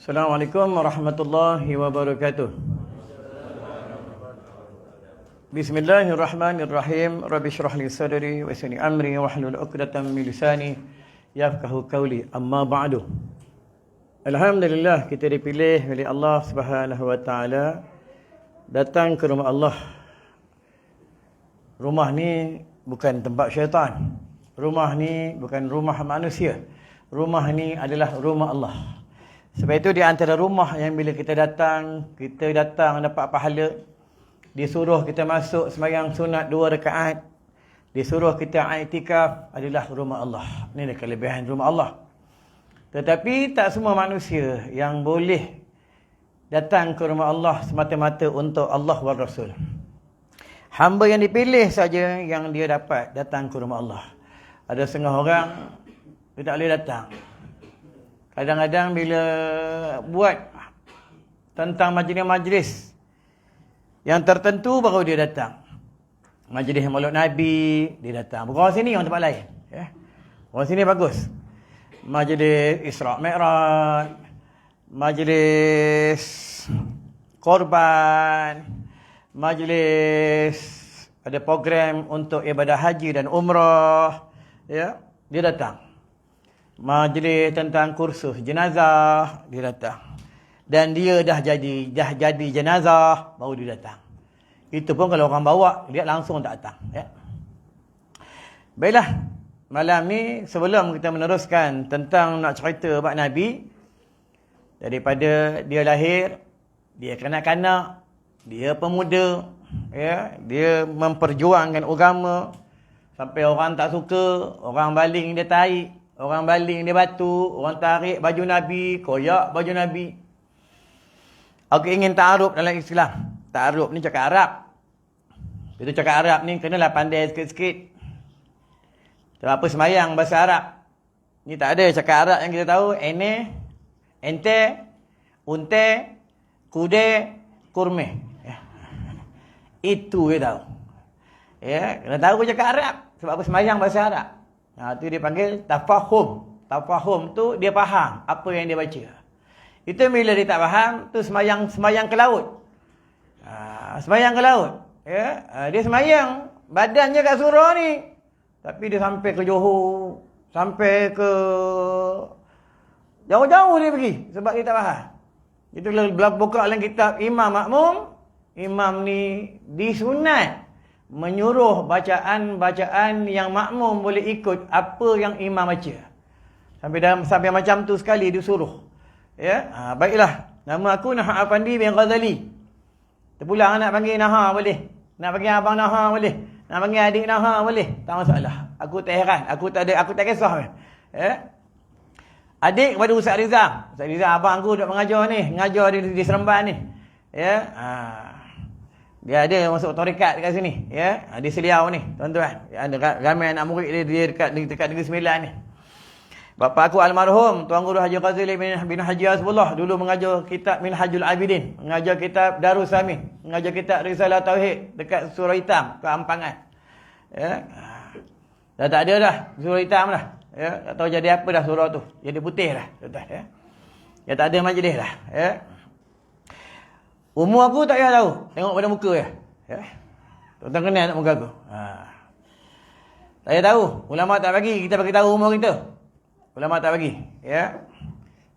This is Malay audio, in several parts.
Assalamualaikum warahmatullahi wabarakatuh. Bismillahirrahmanirrahim. Rabbi shrah li sadri wa yassir li amri wahlul 'uqdatam min lisani yafqahu qawli. Amma ba'du. Alhamdulillah, kita dipilih oleh Allah Subhanahu wa taala datang ke rumah Allah. Rumah ni bukan tempat syaitan. Rumah ni bukan rumah manusia. Rumah ni adalah rumah Allah. Sebab itu di antara rumah yang bila kita datang dapat pahala. Disuruh kita masuk sembahyang sunat 2 rakaat. Disuruh kita i'tikaf adalah rumah Allah. Ini adalah kelebihan rumah Allah. Tetapi tak semua manusia yang boleh datang ke rumah Allah semata-mata untuk Allah wa Rasul. Hamba yang dipilih saja yang dia dapat datang ke rumah Allah. Ada setengah orang dia tak boleh datang. Kadang-kadang bila buat tentang majlis-majlis yang tertentu baru dia datang. Majlis Maulid Nabi, dia datang. Bukan orang sini, orang tempat lain. Orang sini bagus. Majlis Isra' Mi'raj, majlis korban, majlis ada program untuk ibadah haji dan umrah, dia datang. Majlis tentang kursus jenazah, dia datang. Dan dia dah jadi jenazah, baru dia datang. Itu pun kalau orang bawa, dia langsung tak datang. Baiklah, malam ni sebelum kita meneruskan tentang nak cerita bab Nabi, daripada dia lahir, dia kanak-kanak, dia pemuda, dia memperjuangkan agama, sampai orang tak suka, orang baling dia tarik, orang baling dia batu, orang tarik baju Nabi, koyak baju Nabi. Aku ingin ta'aruf dalam Islam. Ta'aruf ni cakap Arab. Itu cakap Arab ni kenalah pandai sikit-sikit. Apa semayang bahasa Arab. Ni tak ada cakap Arab yang kita tahu. Ene, ente, unte, kude, kurme. Itu dia tahu. Kena tahu cakap Arab. Sebab apa semayang bahasa Arab. Itu dia panggil tafahum. Tafahum tu dia faham apa yang dia baca. Itu bila dia tak faham, tu semayang ke laut. Semayang ke laut. Dia semayang, badannya kat surau ni. Tapi dia sampai ke Johor, sampai ke jauh-jauh dia pergi. Sebab dia tak faham. Itu buka dalam kitab Imam Makmum. Imam ni disunat menyuruh bacaan-bacaan yang makmum boleh ikut apa yang imam baca. Sampai macam tu sekali disuruh. Baiklah. Nama aku Naha Afandi bin Ghazali. Terpulang nak panggil Naha boleh. Nak panggil abang Naha boleh. Nak panggil adik Naha boleh. Tak masalah. Aku tak heran. Aku tak kisah. Adik kepada Ustaz Rizal. Ustaz Rizal abang aku duk mengajar ni. Mengajar di Seremban ni. Dia ada masuk tarekat dekat sini. Di Seliau ni. Tuan-tuan. Ada ramai anak murid dia dekat Negeri Sembilan ni. Bapa aku almarhum Tuan Guru Haji Ghazali bin Haji Hasbullah dulu mengajar kitab Minhajul Abidin, mengajar kitab Darussamin, mengajar kitab Risalah Tauhid dekat Surau Hitam ke Ampangan. Dah tak ada dah Surau Hitam dah. Tak tahu jadi apa dah surau tu. Jadi putih dah, tuan-tuan. Ya tak ada majlis dah. Umur aku tak payah tahu, tengok pada muka je. Tuan-tuan kenal tak muka aku? Tak payah tahu. Ulama tak bagi kita bagi tahu umur kita. Ulama tak bagi.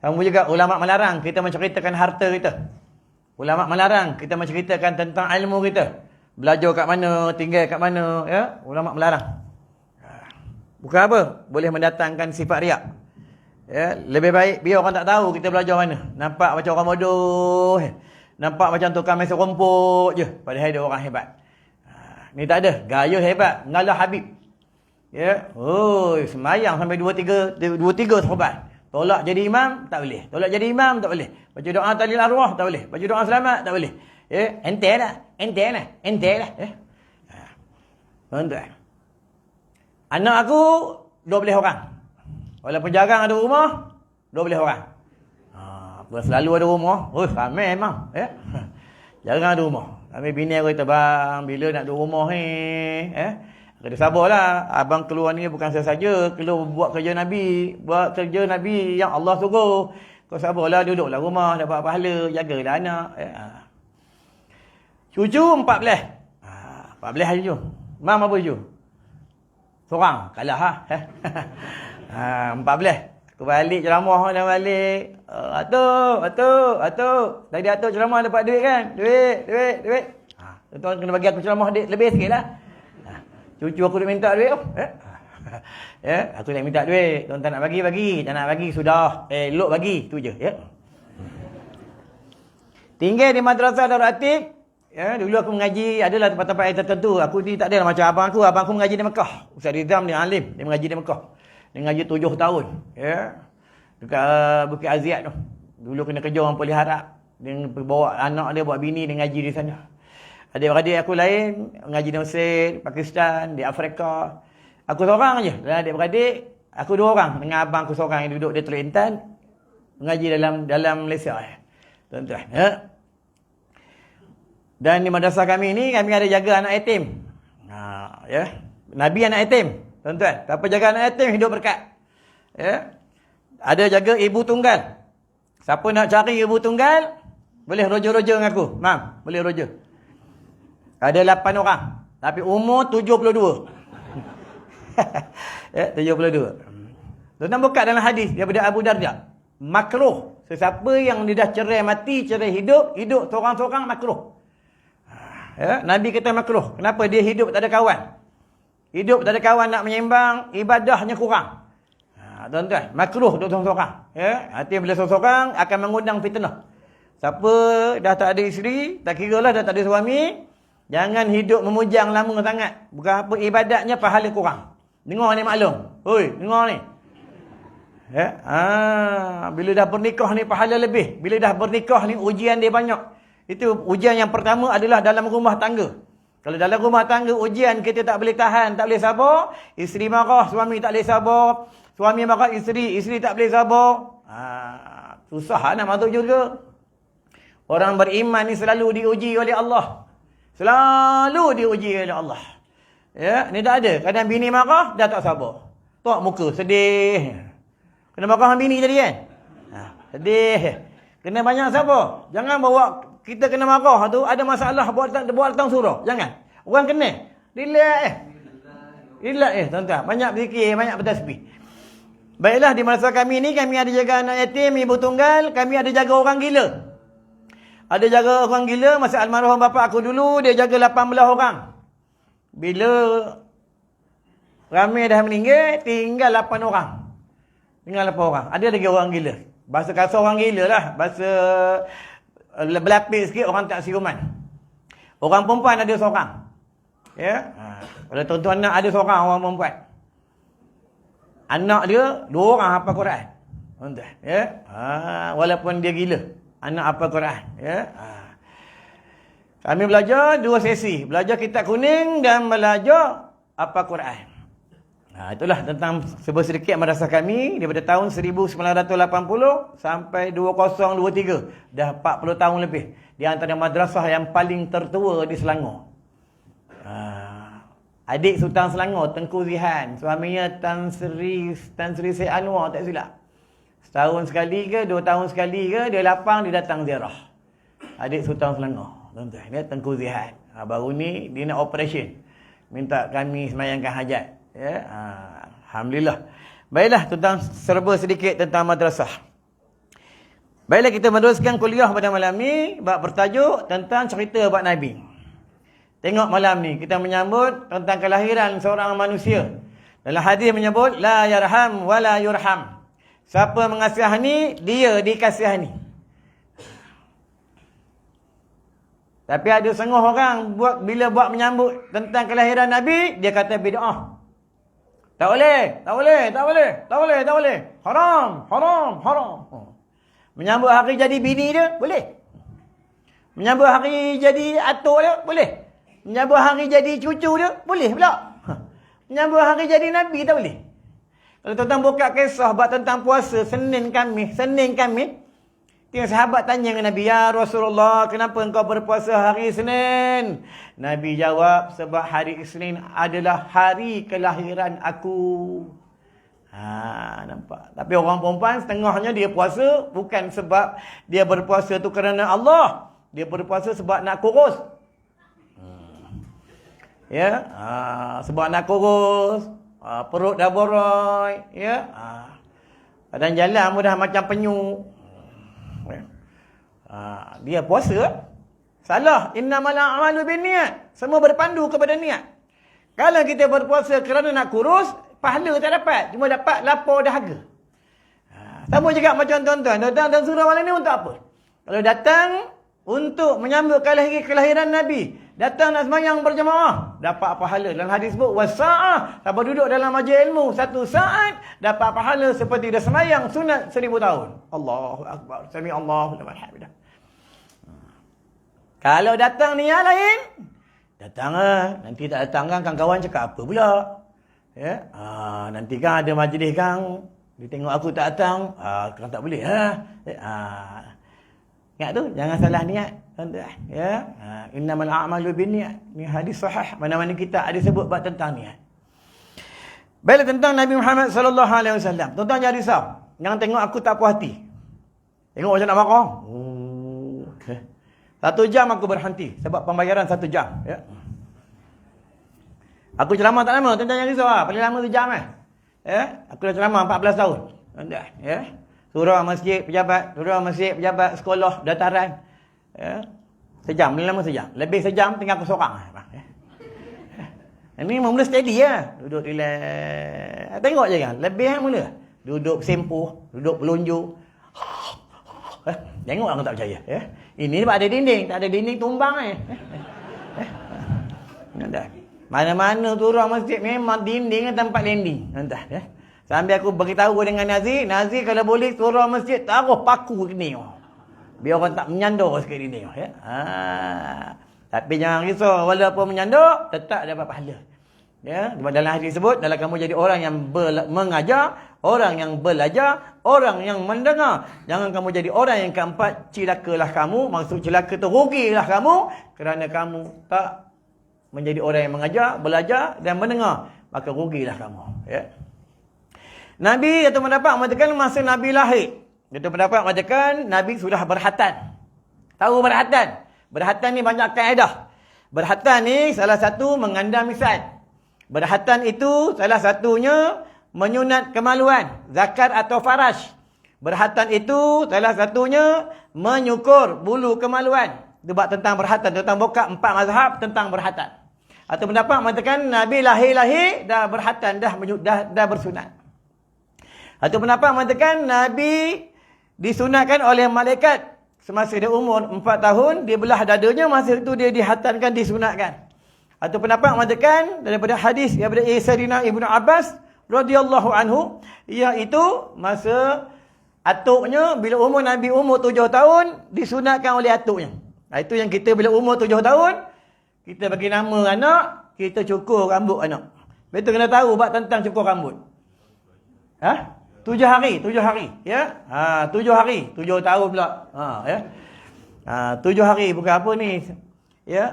Sama juga ulama melarang kita menceritakan harta kita. Ulama melarang kita menceritakan tentang ilmu kita. Belajar kat mana, tinggal kat mana, ulama melarang. Bukan apa? Boleh mendatangkan sifat riak. Lebih baik biar orang tak tahu kita belajar mana. Nampak macam orang bodoh. Nampak macam tukang mesej rumput je. Padahal dia orang hebat. Ni tak ada. Gaya hebat. Ngalah Habib. Semayang sampai 2-3 sahabat. Tolak jadi imam, tak boleh. Tolak jadi imam, tak boleh. Baca doa tahlil arwah, tak boleh. Baca doa selamat, tak boleh. Ente lah. Tuan-tuan. Anak aku 12 orang. Walaupun jarang ada rumah, 12 orang. Selalu ada rumah. Ramai memang. Jarang ada rumah. Kami bini aku kata, bang, bila nak ada rumah ni? Kata sabarlah, abang keluar ni bukan saya saja keluar buat kerja Nabi yang Allah suruh. Kau sabarlah, duduklah rumah, dapat pahala, jagalah anak. Cucu 14. 14 hari cucu. Mam apa cucu? Seorang. Kalah ha. 14. Aku balik ceramah dan balik. Atuk. Tadi atuk ceramah dapat duit kan? Duit. Tuan kena bagi aku ceramah lebih sikit lah. Cucu aku nak minta duit. Aku nak minta duit. Tuan tak nak bagi. Tak nak bagi, sudah. Elok bagi. Tu je. Tinggal di Madrasah Darul Atiq. Dulu aku mengaji, adalah tempat-tempat yang tertentu. Aku ni tak adalah macam abang aku. Abang aku mengaji di Mekah. Ustaz Rizam ni alim. Dia mengaji di Mekah. Dia mengaji 7 tahun. Dekat Bukit Aziat tu. Dulu kena kerja orang Polis Arab. Dia bawa anak dia, bawa bini, dia ngaji di sana. Adik-beradik aku lain, mengaji di Mesir, Pakistan, di Afrika. Aku seorang je. Dan adik-beradik, aku 2 orang. Dengan abang aku seorang yang duduk di Teluk Intan. Mengaji dalam Malaysia. Tuan-tuan. Dan di madrasah kami ni, kami ada jaga anak yatim. Nabi anak yatim. Tuan-tuan, siapa jaga anak yatim, hidup berkat. Ada jaga ibu tunggal. Siapa nak cari ibu tunggal, boleh roja-roja dengan aku. Mam, boleh roja. Ada 8 orang. Tapi umur 72. 72. Tuan-tuan buka dalam hadis daripada Abu Darda. Makruh. Sesiapa yang dia dah cerai mati, cerai hidup, hidup seorang-seorang makruh. Nabi kata makruh. Kenapa? Dia hidup tak ada kawan. Hidup tak ada kawan nak menyembang, ibadahnya kurang. Tuan-tuan, makruh duduk seorang-seorang. Artinya bila seorang-seorang akan mengundang fitnah. Siapa dah tak ada isteri, tak kira lah dah tak ada suami, jangan hidup memujang lama sangat. Bukan apa ibadatnya, pahala kurang. Dengar ni maklum. Oi, dengar ni. Bila dah bernikah ni pahala lebih. Bila dah bernikah ni ujian dia banyak. Itu ujian yang pertama adalah dalam rumah tangga. Kalau dalam rumah tangga ujian kita tak boleh tahan, tak boleh sabar, isteri marah, suami tak boleh sabar, suami marah isteri tak boleh sabar. Susah nak masuk juga. Orang beriman ni selalu diuji oleh Allah. Selalu diuji oleh Allah. Ni tak ada. Kadang bini marah, dah tak sabar. Tok muka, sedih. Kena marah bini tadi kan? Sedih. Kena banyak sabar. Jangan bawa kita kena marah tu, ada masalah buat datang surah. Jangan. Orang kena. Relax tuan-tuan. Banyak berzikir, banyak bertasbih. Baiklah, di masa kami ni, kami ada jaga anak yatim, ibu tunggal, kami ada jaga orang gila. Ada jaga orang gila, masa almarhum bapa aku dulu, dia jaga 18 orang. Bila ramai dah meninggal, tinggal 8 orang. Ada lagi orang gila. Bahasa kasar orang gila lah. Bahasa berlapis sikit, orang tak siuman. Orang perempuan ada seorang. Kalau tuan-tuan nak, ada seorang orang perempuan. Anak dia 2 orang hafal Quran. Walaupun dia gila, anak hafal Quran. Kami belajar 2 sesi. Belajar kitab kuning dan belajar hafal Quran. Itulah tentang sedikit madrasah kami daripada tahun 1980 sampai 2023. Dah 40 tahun lebih. Di antara madrasah yang paling tertua di Selangor. Adik Sultan Selangor, Tengku Zihan. Suaminya Tan Sri Syed Anwar, tak silap. Setahun sekali ke, 2 tahun sekali ke, dia lapang, dia datang ziarah. Adik Sultan Selangor. Tuan-tuan, dia Tengku Zihan. Baru ni, dia nak operation. Minta kami semayangkan hajat. Alhamdulillah. Baiklah, tentang serba sedikit tentang madrasah. Baiklah, kita meneruskan kuliah pada malam ni, bab bertajuk tentang cerita bab Nabi. Tengok malam ni kita menyambut tentang kelahiran seorang manusia. Dalam hadis menyebut la yarham wa la yurham. Siapa mengasihani, dia dikasihani. Tapi ada setengah orang bila buat menyambut tentang kelahiran Nabi, dia kata bid'ah. Tak boleh. Haram. Menyambut hari jadi bini dia, boleh. Menyambut hari jadi atuk dia, boleh. Menyambut hari jadi cucu dia, boleh pula. Menyambut hari jadi Nabi, tak boleh. Kalau tuan-tuan buka kisah buat tentang puasa, Senin Khamis. Tengok sahabat tanya dengan Nabi, ya Rasulullah, kenapa engkau berpuasa hari Senin? Nabi jawab, sebab hari Isnin adalah hari kelahiran aku. Nampak. Tapi orang perempuan setengahnya dia puasa bukan sebab dia berpuasa tu kerana Allah. Dia berpuasa sebab nak kurus. Ya, sebab nak kurus, perut dah boroi, ya. Badan jalan pun dah macam penyuk. Dia puasa. Salah. Innamal a'malu binniyat. Semua berpandu kepada niat. Kalau kita berpuasa kerana nak kurus, pahala tak dapat. Cuma dapat lapar dahaga. Sama juga macam tuan-tuan. Datang dan surah malam ni untuk apa? Kalau datang untuk menyambut kelahiran Nabi. Datang nak semayang berjemaah. Dapat pahala. Dalam hadis sebut, wasa'ah. Siapa duduk dalam majlis ilmu 1 saat, dapat pahala seperti dia semayang sunat 1000 tahun. Allahu Akbar. Sami Allahu liman hamidah. Kalau datang niat lain, datang nanti tak datang kan kawan cakap apa pula? Ya, nanti kan ada majlis kan, dia tengok aku tak datang, kan tak boleh ingat tu, jangan salah niat, tuan-tuan. Ya, innamal a'malu binniyat. Ni hadis sahih, mana-mana kita ada sebut bab tentang niat. Bila tentang Nabi Muhammad sallallahu alaihi wasallam, tuan-tuan jangan risau. Jangan tengok aku tak puas hati. Tengok macam nak marah. 1 jam aku berhenti sebab pembayaran 1 jam, ya. Aku ceramah tak lama, tuan-tuan jangan risau paling lama 1 jam ya. Aku dah ceramah 14 tahun. Tuan-tuan, ya. Surah masjid pejabat sekolah dataran. Ya. Sejam, paling lama sejam. Lebih sejam tinggal aku seorang. Ini mula steady ya. Duduk relax. Tengok je kan, lebih mula. Duduk sempuh, duduk pelunjuk. Tengok aku tak percaya, ya. Ini sebab ada dinding, tak ada dinding tumbang Mana-mana tu orang masjid memang dinding tempat landing. Entah, ya. Sambil aku beritahu dengan Nazir kalau boleh surah masjid taruh paku ke ni. Biar orang tak menyandar sikit dinding, ya. Tapi jangan risau, walaupun menyandar tetap dapat pahala. Ya, dalam hadis sebut, dalam kamu jadi orang yang mengajar, orang yang belajar, orang yang mendengar. Jangan kamu jadi orang yang keempat, celakalah kamu. Maksud celaka tu rugilah kamu kerana kamu tak menjadi orang yang mengajar, belajar dan mendengar. Maka rugilah kamu, ya. Nabi atau pendapat mengatakan masa Nabi lahir. Atau pendapat mengatakan Nabi sudah berhatan. Tahu berhatan? Berhatan ni banyak kaedah. Berhatan ni salah satu mengandam misal. Berhatan itu salah satunya menyunat kemaluan, zakat atau faraj. Berhatan itu salah satunya menyukur bulu kemaluan. Debat tentang berhatan, tentang buka 4 mazhab tentang berhatan. Atau pendapat mengatakan Nabi lahir-lahir dah berhatan, dah bersunat. Atau pendapat mengatakan Nabi disunatkan oleh malaikat semasa dia umur 4 tahun, dia belah dadanya, masa itu dia dihatankan, disunatkan. Atau pendapat mengatakan daripada hadis daripada Sayyidina Ibnu Abbas radhiyallahu anhu, iaitu masa atuknya bila umur Nabi umur 7 tahun disunatkan oleh atuknya. Itu yang kita bila umur 7 tahun kita bagi nama anak, kita cukur rambut anak. Betul kena tahu bab tentang cukur rambut. 7 hari, ya. 7 hari, 7 tahun pula. Ya. 7 hari bukan apa ni. Ya,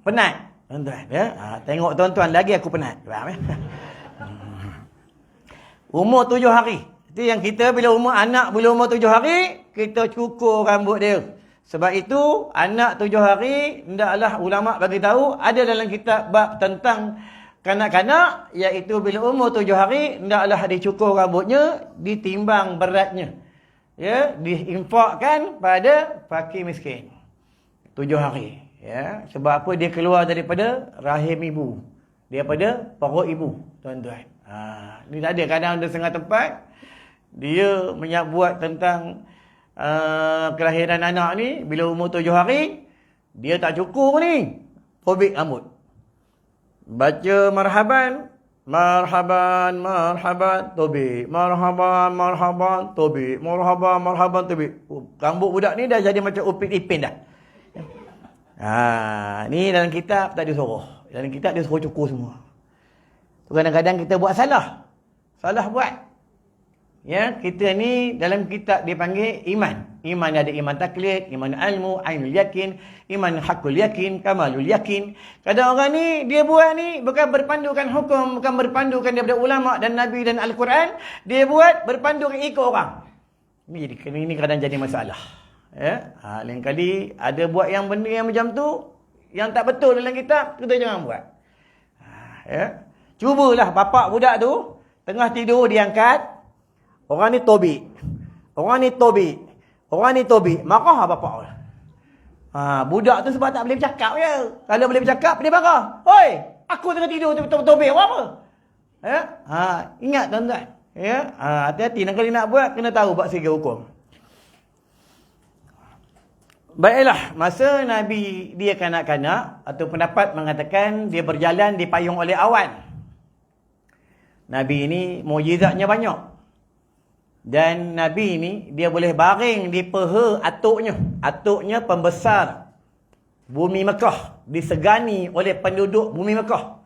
penat. Tuan-tuan, ya. Tengok tuan-tuan lagi aku penat. Faham ya? Umur 7 hari. Itu yang kita bila anak bila umur 7 hari, kita cukur rambut dia. Sebab itu anak 7 hari hendaklah ulama bagi tahu ada dalam kitab bab tentang kanak-kanak, iaitu bila umur 7 hari hendaklah dicukur rambutnya, ditimbang beratnya. Ya, diinfakkan pada fakir miskin. 7 hari. Ya, sebab apa? Dia keluar daripada rahim ibu, daripada perut ibu, tuan-tuan. Ni tak ada, kadang ada setengah tempat dia buat tentang kelahiran anak ni bila umur 7 hari dia tak cukur ni, robek rambut, baca marhaban tobek, marhaban tobek, marhaban tobek. Rambut budak ni dah jadi macam upit ipin dah. Ni dalam kitab tak disuruh. Dalam kitab dia suruh cukur semua. Tu kadang-kadang kita buat salah. Salah buat. Ya, kita ni dalam kitab dia panggil iman. Iman ada iman taklid, iman ilmu, ainul yakin, iman hakul yakin, kamalul yakin. Kadang orang ni dia buat ni bukan berpandukan hukum, bukan berpandukan daripada ulama dan nabi dan al-Quran, dia buat berpandukan ikut orang. Ini kadang jadi masalah. Ya, lain kali ada buat yang benda yang macam tu yang tak betul dalam kitab, kita jangan buat. Ya. Cubalah bapak budak tu tengah tidur diangkat. Orang ni tobik. Orang ni tobik. Orang ni tobik. Marah bapak. Budak tu sebab tak boleh bercakap je. Kalau boleh bercakap, dia marah. Hoi, aku tengah tidur tobik apa? Ya? Ingat tuan-tuan. Ya? Hati-hati nak kali nak buat, kena tahu bab segi hukum. Baiklah, masa Nabi dia kanak-kanak, atau pendapat mengatakan dia berjalan dipayung oleh awan. Nabi ini mukjizatnya banyak. Dan Nabi ni dia boleh baring di peha atuknya. Atuknya pembesar bumi Mekah, disegani oleh penduduk bumi Mekah.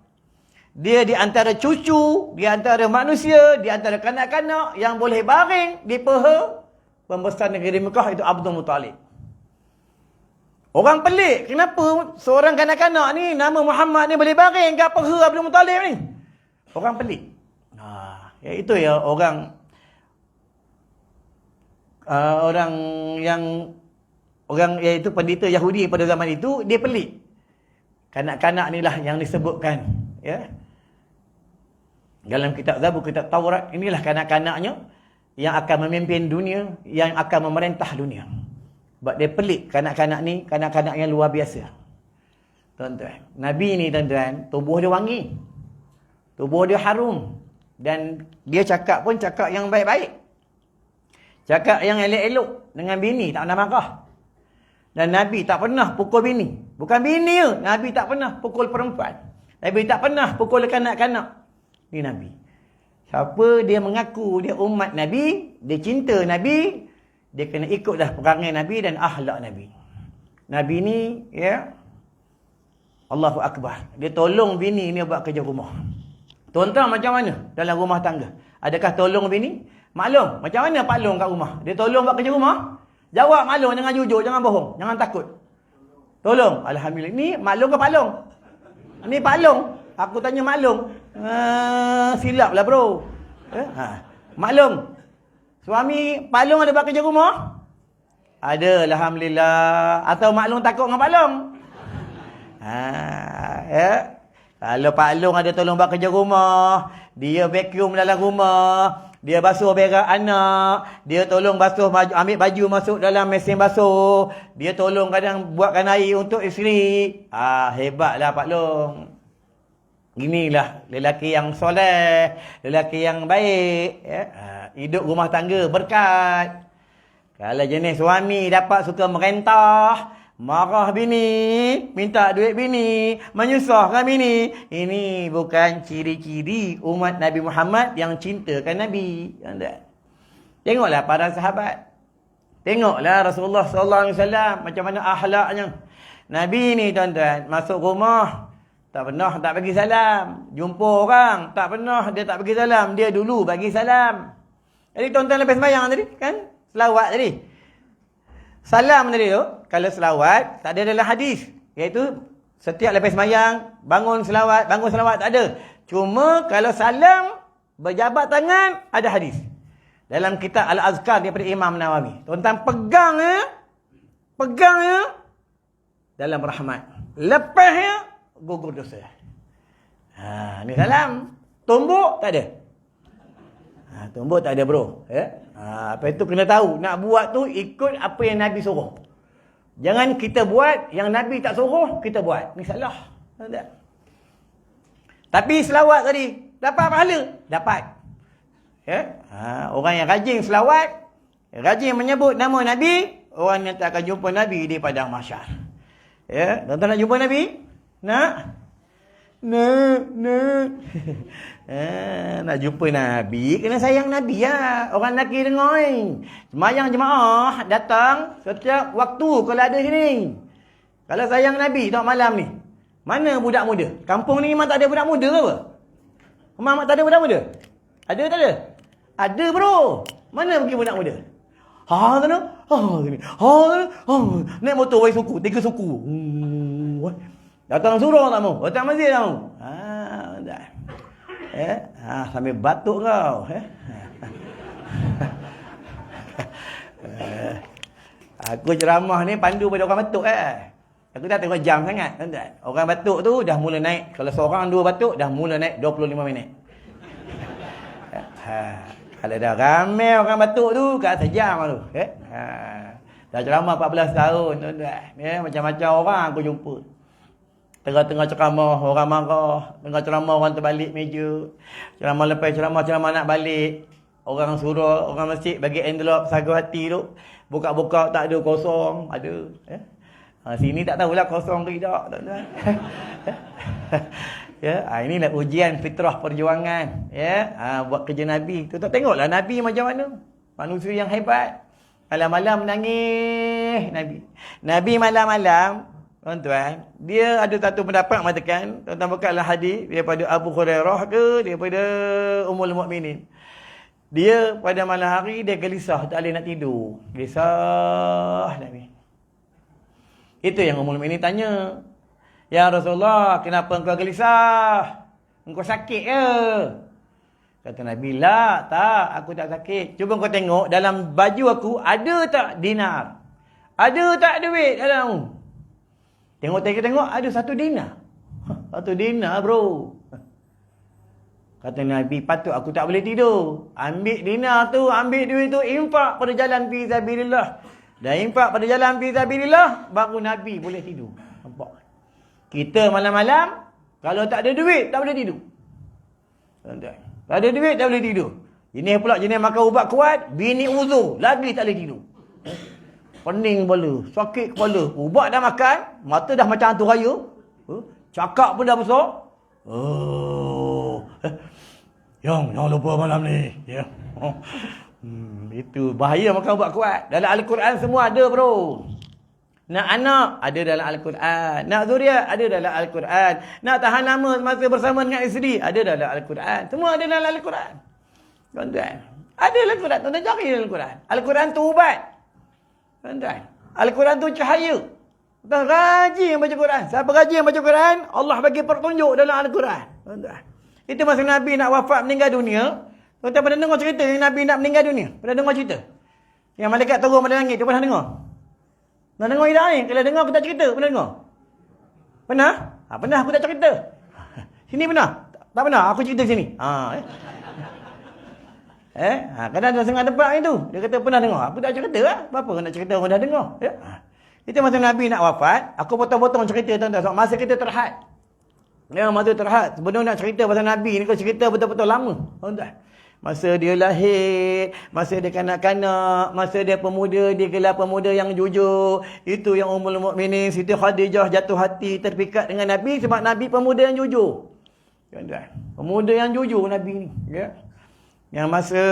Dia di antara cucu, di antara manusia, di antara kanak-kanak yang boleh baring di peha pembesar negeri Mekah itu Abdul Muttalib. Orang pelik, kenapa seorang kanak-kanak ni nama Muhammad ni boleh baring kat peha Abdul Muttalib ni? Orang pelik. Itu ya orang iaitu pendeta Yahudi pada zaman itu, dia pelik. Kanak-kanak inilah yang disebutkan, ya. Dalam kitab Zabur, kitab Taurat, inilah kanak-kanaknya yang akan memimpin dunia, yang akan memerintah dunia. Sebab dia pelik, kanak-kanak ni, kanak-kanak yang luar biasa. Tuan-tuan, Nabi ni tuan-tuan, tubuh dia wangi. Tubuh dia harum. Dan dia cakap pun cakap yang baik-baik. Cakap yang elok-elok dengan bini, tak pernah marah. Dan Nabi tak pernah pukul bini. Bukan bini je, Nabi tak pernah pukul perempuan. Nabi tak pernah pukul kanak-kanak. Ni Nabi. Siapa dia mengaku dia umat Nabi, dia cinta Nabi, dia kena ikutlah perangai Nabi dan akhlak Nabi. Nabi ni, ya, Allahu Akbar. Dia tolong bini ni buat kerja rumah. Tuan-tuan macam mana dalam rumah tangga? Adakah tolong bini? Maklum, macam mana Pak Long kat rumah? Dia tolong buat kerja rumah? Jawab Mak Long, jangan jujur, jangan bohong, jangan takut. Tolong. Alhamdulillah. Ni Mak Long ke Pak Long? Ni Pak Long. Aku tanya Mak Long. Silap lah bro. Mak Long. Suami Pak Long ada buat kerja rumah? Ada, Alhamdulillah. Atau Mak Long takut dengan Pak Long? Ya. Kalau Pak Long ada tolong buat kerja rumah, dia vacuum dalam rumah, dia basuh berak anak, dia tolong basuh ambil baju masuk dalam mesin basuh, dia tolong kadang buatkan air untuk isteri. Hebatlah Pak Long. Inilah lelaki yang soleh, lelaki yang baik, ya. Hidup rumah tangga berkat. Kalau jenis suami dapat suka merentah, marah bini, minta duit bini, menyusahkan bini, ini bukan ciri-ciri umat Nabi Muhammad yang cintakan Nabi. Tengoklah para sahabat. Tengoklah Rasulullah SAW macam mana akhlaknya. Nabi ni tuan-tuan, masuk rumah tak pernah tak bagi salam. Jumpa orang tak pernah dia tak bagi salam. Dia dulu bagi salam. Jadi tuan-tuan lepas sembahyang tadi kan? Selawat tadi. Salam tadi tu, kalau selawat, tak ada dalam hadis. Iaitu, setiap lepas sembahyang, bangun selawat tak ada. Cuma, kalau salam, berjabat tangan, ada hadis. Dalam kitab Al-Azkar daripada Imam Nawawi. Tuan-tuan pegang ya, dalam rahmat. Lepas ya, gugur dosa. Ni salam. Tumbuk, tak ada. Tumbuk tak ada bro. Ya? Apa itu kena tahu. Nak buat tu ikut apa yang Nabi suruh. Jangan kita buat yang Nabi tak suruh, kita buat. Ni salah. Tapi selawat tadi, dapat pahala? Dapat. Ya? Orang yang rajin selawat, rajin menyebut nama Nabi, orang yang tak akan jumpa Nabi di padang mahsyar. Ya? Tuan-tuan nak jumpa Nabi? Nak? Nak jumpa Nabi, kena sayang Nabi ya. Orang lelaki dengar ni. Semayang jemaah datang setiap waktu kalau ada sini. Kalau sayang Nabi tengok malam ni. Mana budak muda? Kampung ni memang tak ada budak muda ke apa? Memang tak ada budak muda? Ada tak ada? Ada bro. Mana pergi budak muda? Ha sana. Ha sini. Ha sana. Ha. Naik motor wai suku, 3 suku. Datang surau tak mau. Datang masjid tak mau. Dah. Sambil batuk kau. Aku ceramah ni pandu pada orang batuk Aku dah tengok jam sangat. Orang batuk tu dah mula naik. Kalau seorang dua batuk dah mula naik 25 minit. Kalau dah ramai orang batuk tu kat sejam tu. Dah ceramah 14 tahun tuan-tuan. Macam-macam orang aku jumpa. Tengah-tengah ceramah orang marah, tengah ceramah orang terbalik meja. Ceramah lepas ceramah nak balik. Orang surau, orang masjid bagi envelope sagu hati tu. Buka-buka tak ada, kosong, ada. Sini tak tahulah kosong ke tidak, tuan-tuan. Inilah ujian fitrah perjuangan. Buat kerja Nabi. Tu tak tengoklah Nabi macam mana. Manusia yang hebat. Malam-malam menangis Nabi malam-malam, tuan-tuan, dia ada satu pendapat mengatakan, tuan-tuan bukalah hadis daripada Abu Hurairah ke daripada Ummul Mukminin. Dia pada malam hari dia gelisah, tak boleh nak tidur. Gelisah Nabi. Itu yang Ummul Mukminin tanya, "Ya Rasulullah, kenapa engkau gelisah? Engkau sakit ke?" Kata Nabi, "La, tak, aku tak sakit. Cuba kau tengok dalam baju aku ada tak dinar? Ada tak duit dalam?" Tengok, ada 1 dinar. 1 dinar bro. Kata Nabi, patut aku tak boleh tidur. Ambil dinar tu, ambil duit tu, infak pada jalan fi sabilillah. Dan infak pada jalan fi sabilillah, baru Nabi boleh tidur. Nampak? Kita malam-malam, kalau tak ada duit, tak boleh tidur. Tak ada duit, tak boleh tidur. Jenis pula jenis makan ubat kuat, bini uzur, lagi tak boleh tidur. Pening kepala, sakit kepala. Ubat dah makan, mata dah macam hantu raya. Cakap pun dah besar. Jangan lupa malam ni. Itu bahaya makan ubat kuat. Dalam Al-Quran semua ada bro. Nak anak, ada dalam Al-Quran. Nak zuriat, ada dalam Al-Quran. Nak tahan lama masa bersama dengan isteri, ada dalam Al-Quran. Semua ada dalam Al-Quran. Tuan-tuan, ada dalam Al-Quran. Tuan-tuan cari dalam Al-Quran. Al-Quran tu ubat. Tuan-tuan, Al-Quran tu cahaya. Tuan rajin baca Quran. Siapa rajin baca Quran, Allah bagi petunjuk dalam Al-Quran. Tuan-tuan, itu masa Nabi nak wafat meninggal dunia. Tuan-tuan pernah dengar cerita yang Nabi nak meninggal dunia? Pernah dengar cerita? Yang malaikat turun pada langit tu pernah dengar? Pernah dengar tidak ni? Kalau dengar aku tak cerita, pernah dengar? Pernah? Pernah aku tak cerita. Sini pernah? Tak pernah, aku cerita sini. Kadang ada setengah tempat ni tu. Dia kata pernah dengar. Aku tak cerita lah. Apa nak cerita orang dah dengar? Itu masa Nabi nak wafat, aku potong-potong cerita tuan-tuan. So, masa kita terhad. Masa terhad. Sebelum nak cerita pasal Nabi ni, kau cerita betul-betul lama. Tuan-tuan. Masa dia lahir, masa dia kanak-kanak, masa dia pemuda, dia gelar pemuda yang jujur. Itu yang Ummul Mukminin Siti Khadijah jatuh hati, terpikat dengan Nabi sebab Nabi pemuda yang jujur. Tuan-tuan, pemuda yang jujur Nabi ni. Yang masa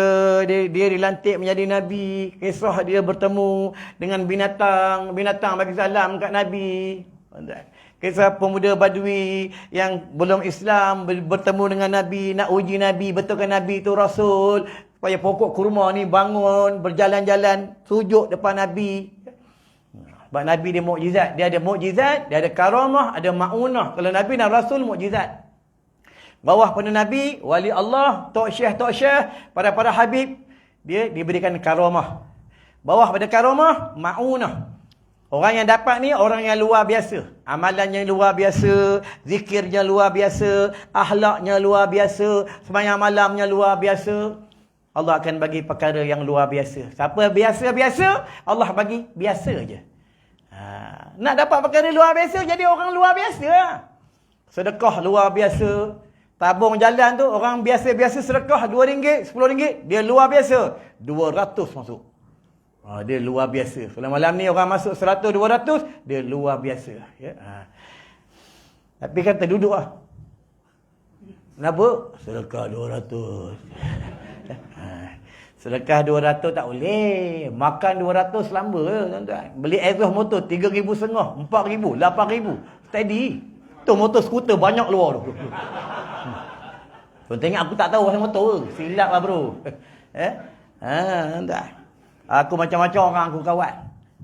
dia dilantik menjadi Nabi, kisah dia bertemu dengan binatang bagi salam kat Nabi. Tuan-tuan, kisah pemuda Badui yang belum Islam bertemu dengan Nabi, nak uji Nabi, betulkan Nabi itu Rasul, supaya pokok kurma ni bangun, berjalan-jalan, sujud depan Nabi. Sebab Nabi dia mukjizat. Dia ada mukjizat, dia ada karamah, ada ma'unah. Kalau Nabi dan Rasul mukjizat. Bawah pada Nabi, wali Allah, tok syekh, para habib, dia diberikan karamah. Bawah pada karamah, ma'unah. Orang yang dapat ni orang yang luar biasa. Amalannya luar biasa, zikirnya luar biasa, akhlaknya luar biasa, sembahyang malamnya luar biasa. Allah akan bagi perkara yang luar biasa. Siapa biasa-biasa, Allah bagi biasa je. Nak dapat perkara luar biasa, jadi orang luar biasa. Sedekah luar biasa. Tabung jalan tu, orang biasa-biasa sedekah RM2, RM10, dia luar biasa. 200 masuk. Dia luar biasa. Kalau malam ni orang masuk 100, 200, dia luar biasa. Tapi kan terduduk lah. Kenapa? Sedekah 200. Sedekah 200 tak boleh. Makan 200 lamba ke, tuan-tuan. Beli exhaust motor 3,500, 4,000, 8,000. Steady. Tu motor skuter banyak luar tu. Tuan tengok aku tak tahu pasal motor. Silap lah bro. Entah. Aku macam-macam orang aku kawan.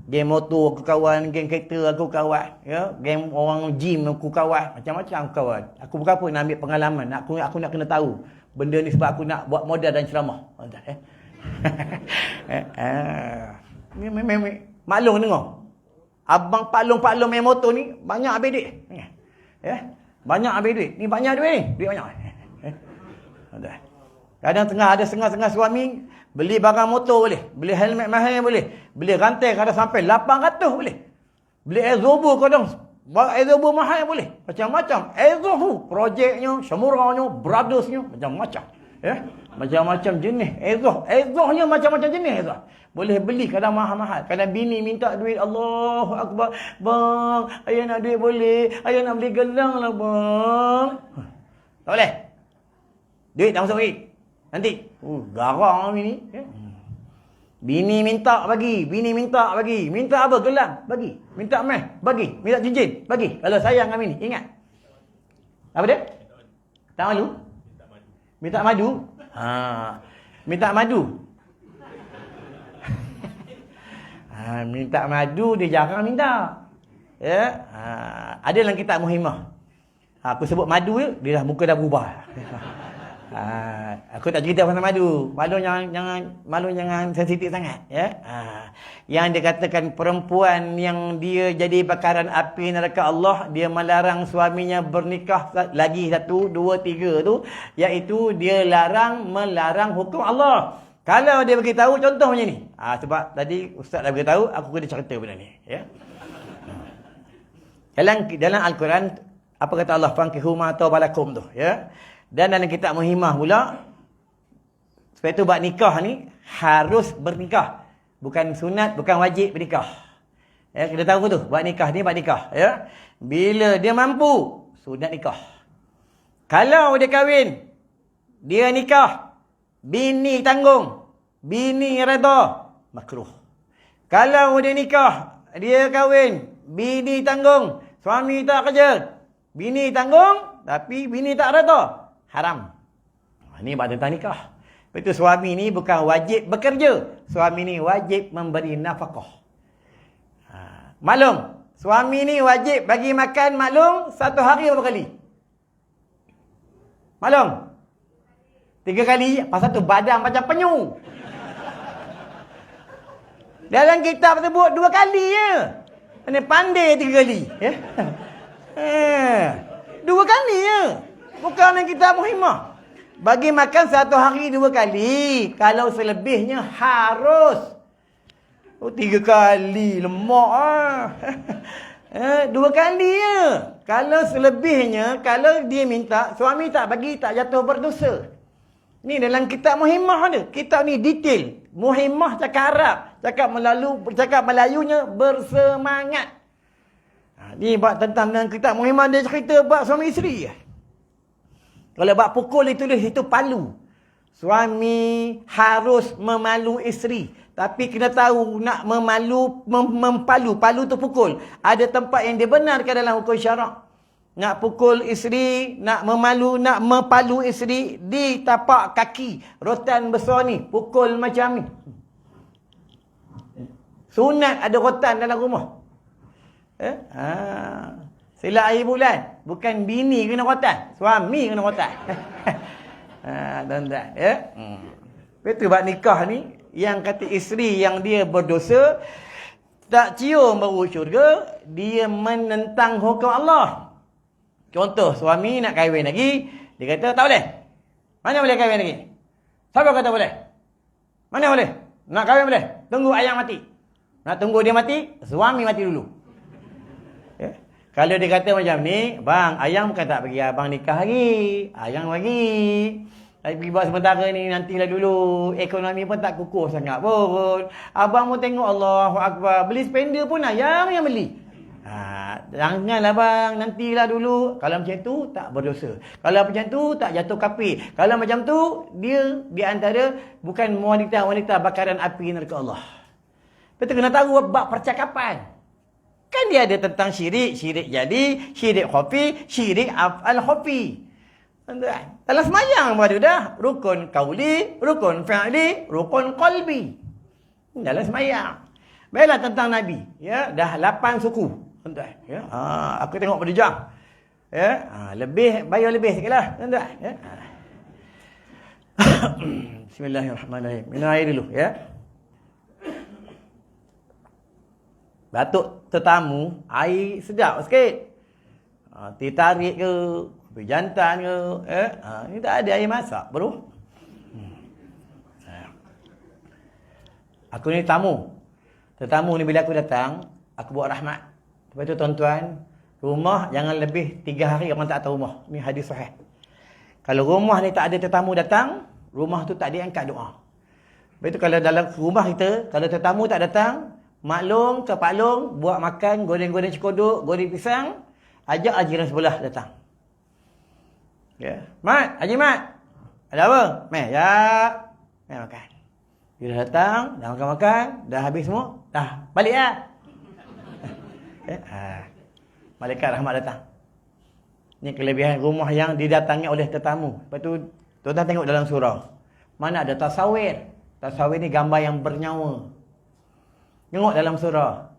Geng motor aku kawan, geng kereta aku kawan, ya, geng orang gym aku kawan, macam-macam aku kawan. Aku bukan apa nak ambil pengalaman, aku nak kena tahu benda ni sebab aku nak buat modal dan ceramah. Maklum tengok. Abang Pak Long main motor ni banyak habis duit. Banyak habis duit. Ni banyak duit ni. Duit banyak. Kadang ada setengah-setengah suami beli barang motor boleh, beli helmet mahal boleh, beli rantai kadang sampai 800 boleh. Beli Airzobo kadang Airzobo mahal boleh. Macam-macam. Airzobo projeknya, Syamuranya, Brothersnya, macam-macam. Macam-macam jenis Airzohnya macam-macam jenis Airzoh. Boleh beli kadang mahal-mahal. Kadang bini minta duit, Allahu Akbar. Bang, ayah nak duit boleh. Ayah nak beli gelang lah bang. Tak boleh. Duit tak masuk duit. Nanti. Garang bini. Bini minta bagi. Minta apa? Gelang. Bagi. Minta emas. Bagi. Minta cincin. Bagi. Kalau sayang dengan bini. Ingat. Apa dia? Tak malu? Minta madu. Minta madu. Minta madu dia jarang minta. Ya. Ada dalam kitab Muhimmah. Aku sebut madu dia dah muka dah berubah. Aku tak cerita pasal madu. Malu jangan sensitif sangat, ya. Yang dikatakan perempuan yang dia jadi bakaran api neraka Allah, dia melarang suaminya bernikah lagi 1, 2, 3 tu, iaitu dia melarang hukum Allah. Kalau dia beritahu contoh macam ni. Sebab tadi ustaz dah beritahu, aku kena cerita benda ni, ya. Dalam Al-Quran apa kata Allah, fankihu ma tawbalakum tu, ya. Dan dalam kitab Muhimmah pula, sebab itu buat nikah ni harus bernikah. Bukan sunat, bukan wajib bernikah. Ya, kita tahu tu, buat nikah, ya. Bila dia mampu, sunat nikah. Kalau dia kahwin, dia nikah, bini tanggung, bini reda, makruh. Kalau dia nikah, dia kahwin, bini tanggung, suami tak kerja, bini tanggung, tapi bini tak reda, haram. Ini bab tentang nikah. Betul, suami ni bukan wajib bekerja. Suami ni wajib memberi nafkah. Maklum, suami ni wajib bagi makan maklum 1 hari berapa kali? Maklum? 3 kali. Pasal tu badan macam penyu. Dalam kitab sebut 2 kali je. Ini pandai 3 kali. 2 kali je. Bukan yang kita Muhimmah. Bagi makan 1 hari 2 kali. Kalau selebihnya harus. 3 kali. Lemak. 2 kali je. Kalau selebihnya, kalau dia minta, suami tak bagi, tak jatuh berdosa. Ni dalam kitab Muhimmah ada. Kitab ni detail. Muhimmah cakap Arab. Cakap Melayunya bersemangat. Ni bab tentang dalam kitab Muhimmah, dia cerita bab suami isteri. Kalau bab pukul ditulis itu palu. Suami harus memalu isteri. Tapi kena tahu nak mempalu. Palu tu pukul. Ada tempat yang dibenarkan dalam hukum syarak. Nak pukul isteri, nak mempalu isteri di tapak kaki. Rotan besar ni. Pukul macam ni. Sunat ada rotan dalam rumah. Silap air bulan. Bukan bini kena rotan. Suami kena rotan. Tuan-tuan. Betul bab nikah ni. Yang kata isteri yang dia berdosa. Tak cium bau syurga. Dia menentang hukum Allah. Contoh, suami nak kahwin lagi. Dia kata tak boleh. Mana boleh kahwin lagi? Siapa kata boleh? Mana boleh? Nak kahwin boleh? Tunggu ayang mati. Nak tunggu dia mati, suami mati dulu. Kalau dia kata macam ni, bang, ayang bukan tak bagi abang nikah lagi. Ayang bagi. Tapi buat sementara ni, nantilah dulu. Ekonomi pun tak kukuh sangat pun. Abang pun tengok, Allahu Akbar. Beli spender pun ayang yang beli. Janganlah bang, nantilah dulu. Kalau macam tu, tak berdosa. Kalau macam tu, tak jatuh kafir. Kalau macam tu, dia di antara bukan wanita-wanita bakaran api neraka Allah. Betul, kena tahu bab percakapan. Kan dia ada tentang syirik jadi, syirik khafi, syirik af'al khafi. Tuan-tuan. Dalam semayang pun ada dah. Rukun qauli, rukun fi'li, rukun qalbi. Dalam semayang. Baiklah tentang Nabi. Ya, dah 8 suku. Tuan-tuan. Ya, aku tengok pada jam. Ya, lebih, bayar lebih sikitlah. Tuan-tuan. Ya. Bismillahirrahmanirrahim. Minum air dulu. Ya. Batuk tetamu, air sedap sikit. Tarik ke, kopi jantan ke, ni tak ada air masak, bro. Aku ni tamu. Tetamu ni bila aku datang, aku buat rahmat. Lepas tu tuan-tuan, rumah jangan lebih 3 hari orang tak tahu rumah. Ni hadis sahih. Kalau rumah ni tak ada tetamu datang, rumah tu tak diangkat doa. Lepas tu kalau dalam rumah kita, kalau tetamu tak datang, maklong ke paklong, buat makan, goreng-goreng cekodok, goreng pisang, ajak jiran sebelah datang. Ya. Mat, Haji Mat. Ada apa? Meh, ya. Meh makan. Dia datang, dah makan-makan, dah habis semua, dah balik lah. Malaikat rahmat datang. Ni kelebihan rumah yang didatangi oleh tetamu. Lepas tu, tuan-tuan tengok dalam surah. Mana ada tasawir. Tasawir ni gambar yang bernyawa. Tengok dalam surah.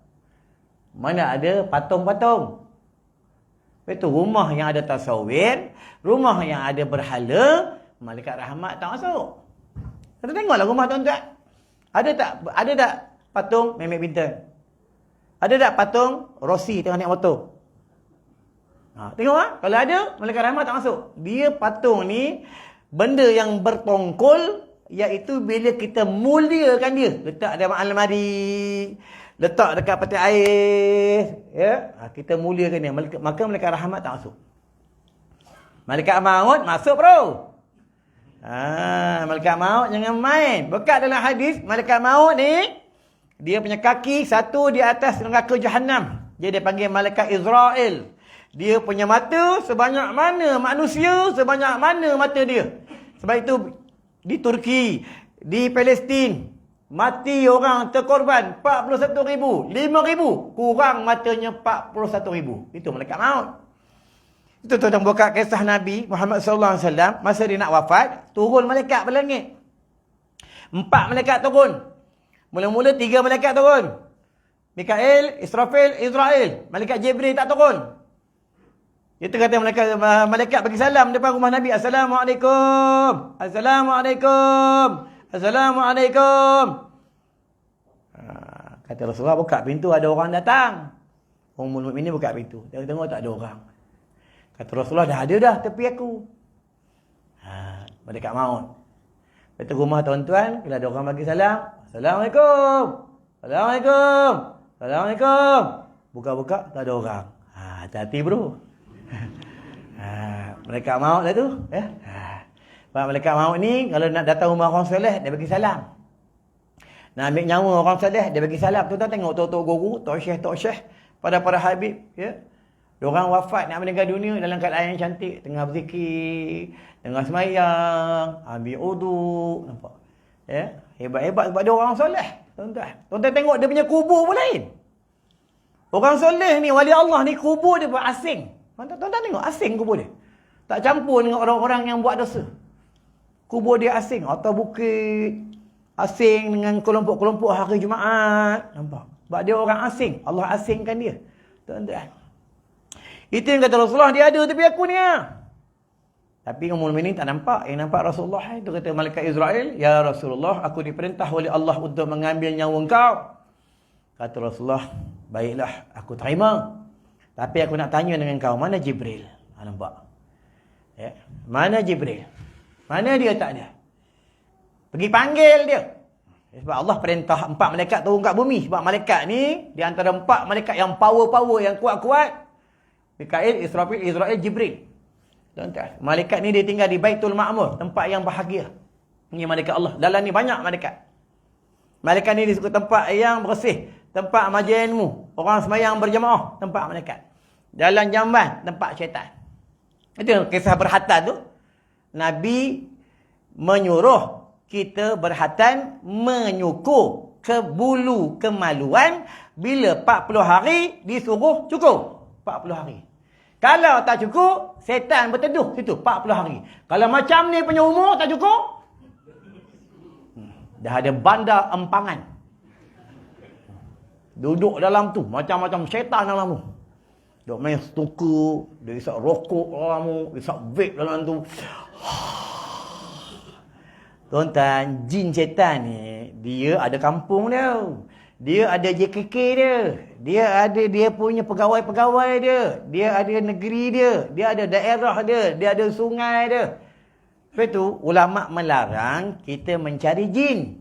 Mana ada patung-patung. Lepas tu rumah yang ada tasawir, rumah yang ada berhala, malaikat rahmat tak masuk. Kita tengoklah rumah tuan-tuan. Ada tak patung Memek Bintang? Ada tak patung Rossi tengah naik motor? Tengok lah. Kalau ada, malaikat rahmat tak masuk. Dia patung ni, benda yang bertongkol, iaitu bila kita muliakan dia. Letak dalam almari, letak dekat peti air, ya, kita muliakan dia. Maka malaikat rahmat tak masuk. Malaikat maut masuk, bro. Malaikat maut jangan main. Bekat dalam hadis, malaikat maut ni, dia punya kaki satu di atas neraka Jahannam. Dia panggil malaikat Israel. Dia punya mata sebanyak mana manusia, sebanyak mana mata dia. Sebab itu di Turki, di Palestin, mati orang terkorban 41,000. 5,000 kurang matanya 41,000. Itu malaikat maut. Itu tuan buka kisah Nabi Muhammad SAW. Masa dia nak wafat, turun malaikat berlangit. 4 malaikat turun. Mula-mula 3 malaikat turun. Mikail, Israfil, Israel. Malaikat Jibril tak turun. Itu kata malaikat bagi salam depan rumah Nabi. Assalamualaikum. Assalamualaikum. Assalamualaikum. Kata Rasulullah, buka pintu, ada orang datang. Ummul Mukminin buka pintu. Dia tengok tak ada orang. Kata Rasulullah, dah ada dah tepi aku. Malaikat maut. Lepas tu rumah tuan-tuan, bila ada orang bagi salam, Assalamualaikum. Assalamualaikum. Assalamualaikum. Buka-buka, tak ada orang. Hati-hati, bro. Malaikat maut lah tu. Malaikat maut ni, kalau nak datang rumah orang soleh, dia bagi salam. Nak ambil nyawa orang soleh, dia bagi salam. Tuan-tuan tengok tok-tok guru, tok syekh, para habib, ya. Diorang wafat nak meninggal dunia dalam keadaan yang cantik, tengah berzikir, tengah semayang, ambil wudu, nampak. Ya, hebat-hebat sebab dia orang soleh, tuan-tuan. Tuan-tuan tengok dia punya kubur pun lain. Orang soleh ni, wali Allah ni, kubur dia pun asing. Tuan-tuan tengok, asing kubur dia. Tak campur dengan orang-orang yang buat dosa. Kubur dia asing, atas bukit, asing dengan kelompok-kelompok hari Jumaat, nampak. Sebab dia orang asing, Allah asingkan dia. Tuan-tuan. Itu yang kata Rasulullah, dia ada tapi aku ni lah. Tapi Ummul Mukminin tak nampak. Yang nampak Rasulullah itu kata malaikat Israel, ya Rasulullah, aku diperintah oleh Allah untuk mengambil nyawa engkau. Kata Rasulullah, baiklah, aku terima. Tapi aku nak tanya dengan kau, mana Jibril? Nampak? Ya. Mana Jibril? Mana dia tak ada? Pergi panggil dia. Sebab Allah perintah 4 malaikat turun kat bumi. Sebab malaikat ni, di antara 4 malaikat yang power-power, yang kuat-kuat, Mikail, Israfil, Israel, Jibril. Tuan-tuan, malaikat ni dia tinggal di Baitul Ma'mur, tempat yang bahagia. Ini malaikat Allah. Dalam ni banyak malaikat. Malaikat ni disebut tempat yang bersih, tempat majlis ilmu, orang semayang berjemaah, tempat malaikat. Dalam jamban, tempat syaitan. Itu kisah berhatan tu. Nabi menyuruh kita berhatan menyukur ke bulu kemaluan bila 40 hari disuruh cukur. 40 hari. Kalau tak cukup, setan berteduh situ 40 hari. Kalau macam ni punya umur tak cukup, dah ada bandar empangan. Duduk dalam tu, macam-macam syaitan dalam tu. Duk main snooker, dia isap rokok dalam tu, isap vape dalam tu. Tuan-tuan, jin syaitan ni, dia ada kampung dia. Dia ada JKK dia. Dia ada dia punya pegawai-pegawai dia. Dia ada negeri dia. Dia ada daerah dia. Dia ada sungai dia. Lepas tu, ulama' melarang kita mencari jin.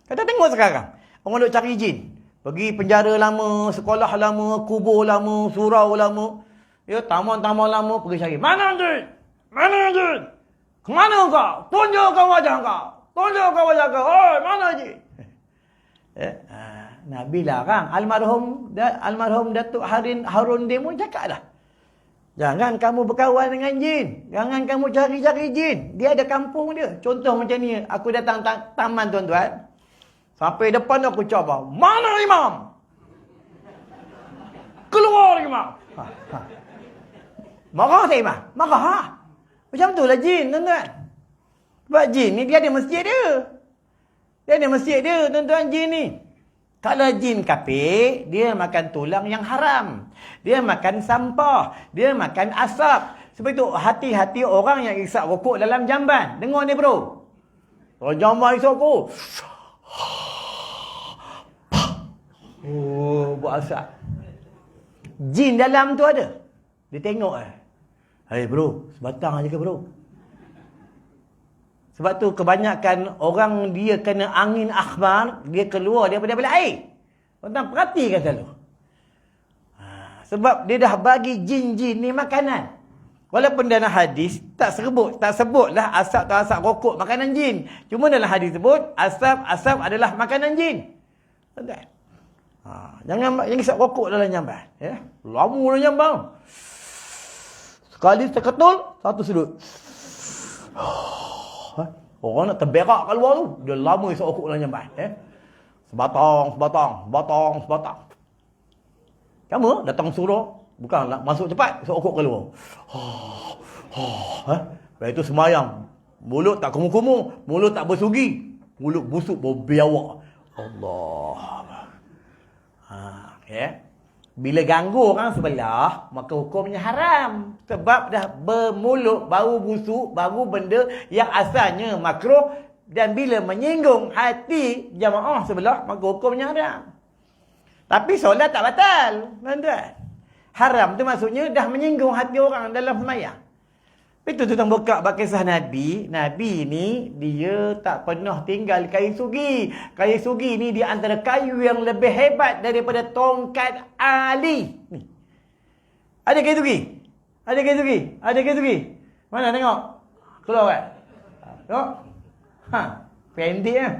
Kita tengok sekarang. Orang duk cari jin. Pergi penjara lama, sekolah lama, kubur lama, surau lama. Ya, taman-taman lama pergi cari. Mana jin? Mana jin? Kemana kau? Tunjukkan wajah kau. Tunjukkan wajah kau. Oi, mana jin? Nabi larang. Almarhum Datuk Harun Demo cakap dah. Jangan kamu berkawan dengan jin. Jangan kamu cari-cari jin. Dia ada kampung dia. Contoh macam ni. Aku datang taman tuan-tuan. Sampai depan aku cabar. Mana imam? Keluar imam. Marah tak imam? Marah. Macam tu lah jin tuan-tuan. Sebab jin ni dia ada masjid dia. Dia ada masjid dia tuan-tuan jin ni. Kalau jin kafir, dia makan tulang yang haram. Dia makan sampah. Dia makan asap. Sebab itu hati-hati orang yang isap rokok dalam jamban. Dengar ni bro. Kalau jamban isap rokok. Oh, buat asap. Jin dalam tu ada. Dia tengok Hai bro, sebatang aja ke bro? Sebab tu kebanyakan orang dia kena angin akhbar, dia keluar daripada bilik air. Tuan-tuan perhatikan selalu. Sebab dia dah bagi jin-jin ni makanan. Walaupun dalam hadis tak sebutlah asap atau asap rokok makanan jin. Cuma dalam hadis sebut asap adalah makanan jin. Tuan-tuan. Jangan isap rokok dalam jamban, ya. Lama dalam jamban. Sekali terketul, satu sudut. Orang nak terberak kat luar tu. Dia lama isap rokok dalam jamban. Sebatang. Kamu datang surau. Bukan nak masuk cepat. Isap rokok keluar. Lepas itu semayang. Mulut tak kumuh-kumuh. Mulut tak bersugi. Mulut busuk berbiawak. Allah. Bila ganggu orang sebelah, maka hukumnya haram. Sebab dah bermulut, bau busuk, bau benda yang asalnya makruh. Dan bila menyinggung hati jamaah sebelah, maka hukumnya haram. Tapi solat tak batal. Tuan-tuan. Haram tu maksudnya dah menyinggung hati orang dalam sembahyang. Itu tentang buka kisah Nabi. Nabi ni dia tak pernah tinggal kayu sugi. Kayu sugi ni di antara kayu yang lebih hebat daripada tongkat Ali. Ni. Ada kayu sugi? Ada kayu sugi? Ada kayu sugi? Mana tengok? Keluar kan? Tengok. Pendek lah.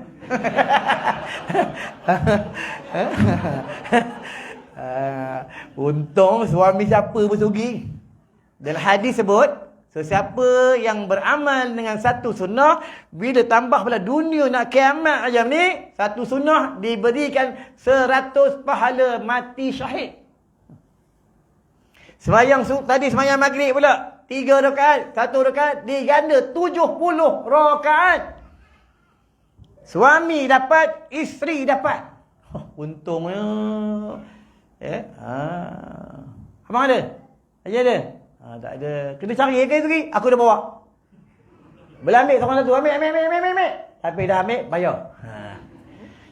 Untung suami siapa bersugi. Dalam hadis sebut, siapa yang beramal dengan satu sunnah, bila tambah pula dunia nak kiamat macam ni, satu sunnah diberikan 100 pahala mati syahid. Tadi semayang maghrib pula 3 rakaat, 1 rakaat diganda 70 rakaat. Suami dapat, isteri dapat. Untungnya. Abang ada? Aja ada? Tak ada. Kena cari ke segi. Aku dah bawa. Boleh ambil seorang satu. Ambil. Tapi dah ambil, bayar.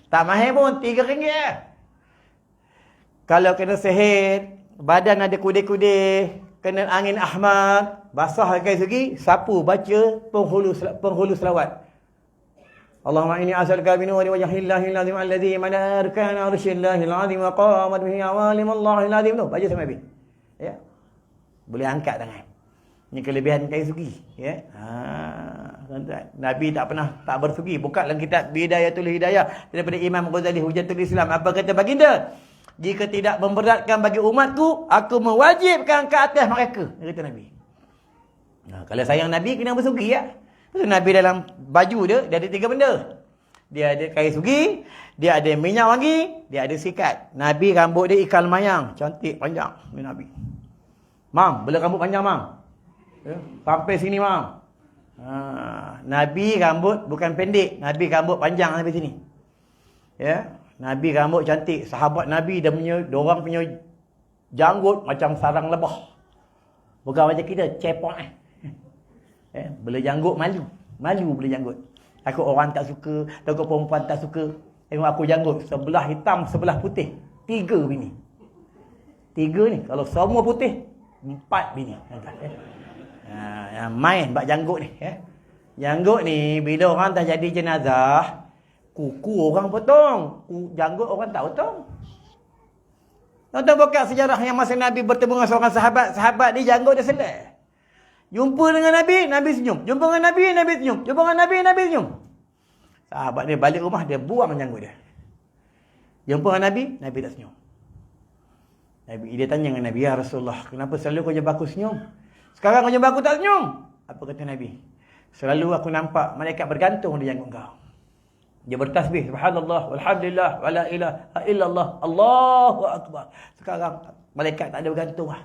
Tak mahal pun, RM3 je. Kalau kena sihir, badan ada kudir-kudir, kena angin ahmad, basah ke segi, sapu baca penghulu selawat. Allahumma inni as'aluka bi nuri wajhillahil azim alladhi mana arkana arshillahil azim wa qamat bihi awalim Allahil azim. Baca sampai habis. Ya. Boleh angkat tangan. Ini kelebihan kayu sugi, ya. Tuan-tuan, Nabi tak pernah tak bersugi. Buka dalam kitab Bidayatul Hidayah daripada Imam Ghazali Hujatul Islam. Apa kata baginda? Jika tidak memberatkan bagi umatku, aku mewajibkan ke atas mereka. Kata Nabi. Kalau sayang Nabi kena bersugi, ya. Nabi dalam baju dia ada 3 benda. Dia ada kayu sugi, dia ada minyak wangi, dia ada sikat. Nabi rambut dia ikal mayang, cantik panjang ni Nabi. Mam, bela rambut panjang, Mam. Ya, sampai sini, Mam. Nabi rambut bukan pendek. Nabi rambut panjang sampai sini. Ya, Nabi rambut cantik. Sahabat Nabi diorang punya janggut macam sarang lebah. Bukan macam kita, cepot bela janggut malu. Malu bela janggut. Takut orang tak suka, takut perempuan tak suka. Tengok aku janggut, sebelah hitam, sebelah putih. 3 bini. 3 ni, kalau semua putih, 4 bini. Yang main bak janggut ni. Janggut ni, bila orang dah jadi jenazah, kuku orang potong. Janggut orang tak potong. Tuan-tuan buka sejarah yang masa Nabi bertemu dengan seorang sahabat. Sahabat ni janggut dia selai. Jumpa dengan Nabi, Nabi senyum. Jumpa dengan Nabi, Nabi senyum. Jumpa dengan Nabi, Nabi senyum. Sahabat dia balik rumah, dia buang janggut dia. Jumpa dengan Nabi, Nabi tak senyum. Dia tanya dengan Nabi, ya Rasulullah, kenapa selalu kau jumpa aku senyum? Sekarang kau jumpa aku tak senyum? Apa kata Nabi? Selalu aku nampak malaikat bergantung di janggut kau. Dia bertasbih, subhanallah, walhamdulillah, wala ilaha illallah, Allahu akbar. Sekarang malaikat tak ada bergantung lah.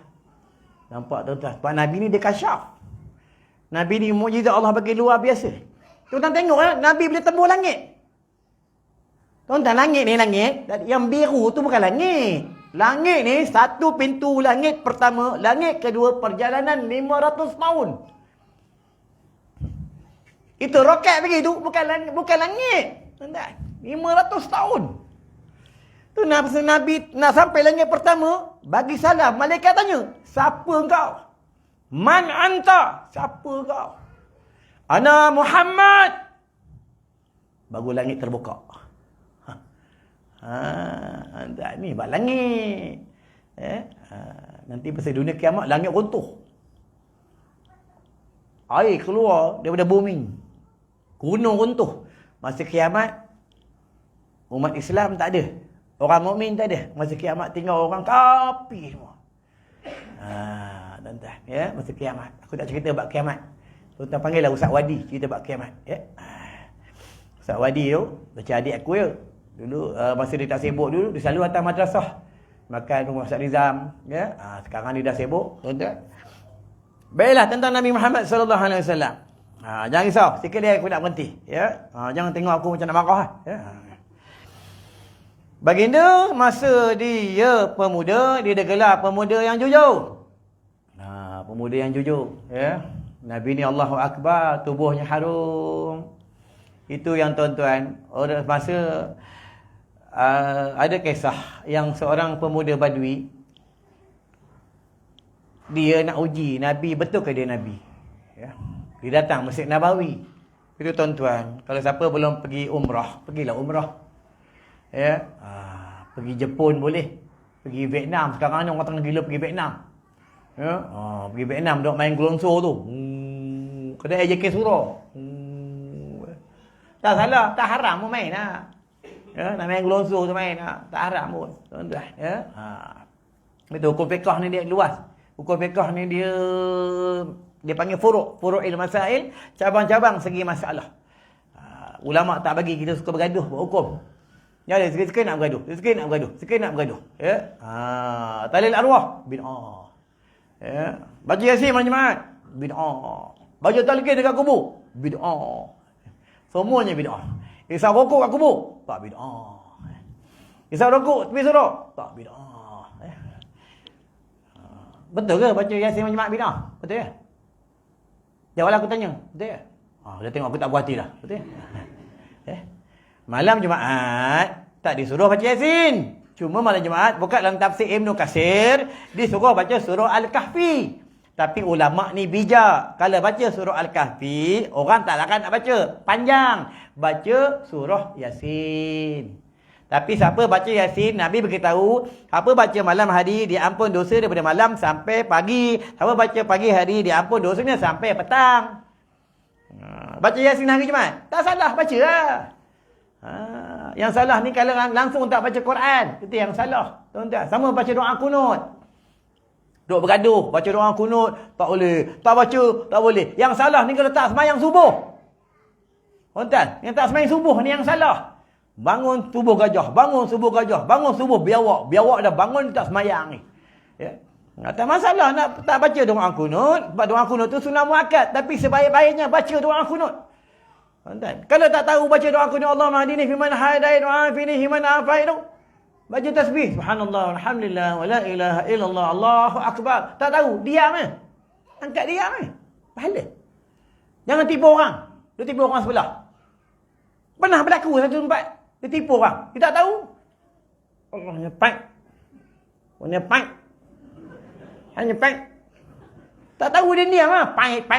Nampak tuan-tuan? Sebab Nabi ni dia kasyaf. Nabi ni mukjizat Allah bagi luar biasa. Tuan-tuan tengok Nabi boleh tembus langit. Tuan-tuan, langit ni langit. Yang biru tu bukan langit. Langit ni satu pintu langit pertama. Langit kedua perjalanan 500 tahun. Itu roket pergi tu bukan langit. Tuan-tuan, 500 tahun. Tu Nabi nak sampai langit pertama, bagi salam, malaikat tanya, siapa engkau? Man anta? Siapa kau? Ana Muhammad. Baru langit terbuka. Ni bak langit. Nanti pasal dunia kiamat, langit runtuh. Air keluar daripada bumi. Gunung runtuh. Masa kiamat, umat Islam tak ada. Orang mukmin tak ada. Masa kiamat tinggal orang kafir semua. Tuan-tuan, ya, masa kiamat. Aku tak cerita bab kiamat. Tuan-tuan panggillah Ustaz Wadi cerita bab kiamat, ya. Ustaz Wadi tu macam adik aku ya. Dulu masa dia tak sibuk dulu, dia selalu hantar madrasah. Makan rumah Ustaz Rizam, ya. Sekarang dia dah sibuk, tuan-tuan. Baiklah tentang Nabi Muhammad sallallahu alaihi wasallam. Jangan risau, sikit dia aku nak berhenti, ya. Jangan tengok aku macam nak marah, ya. Baginda masa dia pemuda, dia ada gelar pemuda yang jujur. Pemuda yang jujur, ya. Nabi ni Allahu Akbar, tubuhnya harum. Itu yang tuan-tuan, masa ada kisah yang seorang pemuda Badui, dia nak uji Nabi, betul ke dia Nabi? Ya. Dia datang Masjid Nabawi. Itu tuan-tuan, kalau siapa belum pergi umrah, pergilah umrah. Ya, pergi Jepun boleh, pergi Vietnam. Sekarang ni orang tengah gila pergi Vietnam. Ya, pergi Vietnam duk main gelonsor tu. Kedai AJK Surau. Tak salah, tak haram pun main lah. Ya, nak main gelonsor tu main lah. Tak haram pun. Tuan-tuan, ya. Betul, hukum fiqh ni dia luas. Hukum fiqh ni dia panggil furu'il masail, cabang-cabang segi masalah. Ulama tak bagi kita suka bergaduh berhukum. Ya, sikit-sikit nak bergaduh, sikit nak bergaduh. Ya. Talil arwah bid'ah. Ya. Baca Yasin malam Jumaat, bid'ah. Baca talqin dekat kubur, bid'ah. Semuanya bid'ah. Isap rokok kat kubur, tak bid'ah. Isap rokok tepi surau, tak bid'ah. Betul ke baca Yasin malam Jumaat bid'ah? Betul ya? Jawablah aku tanya, betul ya? Dia tengok aku tak puas hati dah, betul ya? Malam Jumaat tak disuruh baca Yasin. Cuma malam Jumaat bukan dalam tafsir Ibn Katsir disuruh baca surah Al-Kahfi. Tapi ulama ni bijak. Kalau baca surah Al-Kahfi, orang tak akan nak baca panjang. Baca surah Yasin. Tapi siapa baca Yasin, Nabi beritahu, siapa baca malam hari diampun dosa daripada malam sampai pagi. Siapa baca pagi hari diampun dosanya sampai petang. Baca Yasin hari Jumaat, tak salah baca lah. Yang salah ni kalau langsung tak baca Quran, itu yang salah. Tuan-tuan, sama baca doa kunut. Duk bergaduh, baca doa kunut, tak boleh. Tak baca, tak boleh. Yang salah ni kalau tak sembahyang subuh. Tuan-tuan, yang tak sembahyang subuh ni yang salah. Bangun subuh gajah, bangun subuh gajah, bangun subuh biawak. Biawak dah bangun tak sembahyang ni. Ya. Tak masalah nak tak baca doa kunut. Sebab doa kunut tu sunnah muakkad. Tapi sebaik-baiknya baca doa kunut. Kalau tak tahu baca doa kunut, Allahumma hadini fiman hadait wa afini fiman afait, baca tasbih subhanallah walhamdulillah wa la ilaha illallah Allahu akbar. Tak tahu, diam eh. Angkat diam eh. Pahala. Jangan tipu orang. Dia tipu orang sebelah. Pernah berlaku satu tempat, dia tipu orang. Dia tak tahu. Allahnya paik. Allahnya paik. Hanya paik. Tak tahu dia diam ah. Paik.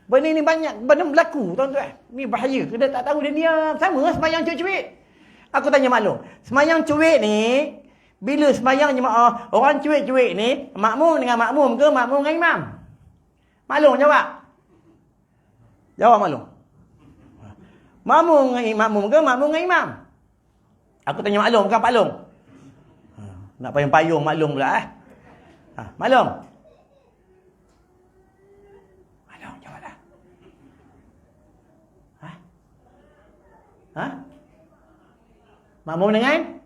Benda ni banyak benda berlaku, tuan-tuan. Ni bahaya. Kita tak tahu dia diam. Sama sembahyang cuit-cuit. Aku tanya maklum. Sembahyang cuit ni, bila sembahyang jemaah, orang cuit-cuit ni, makmum dengan makmum ke makmum dengan imam? Maklum jawab. Jawab maklum. Makmum dengan makmum ke makmum dengan imam? Aku tanya maklum, bukan paklum. Nak payung-payung maklum pula eh. Maklum. Makmum dengan?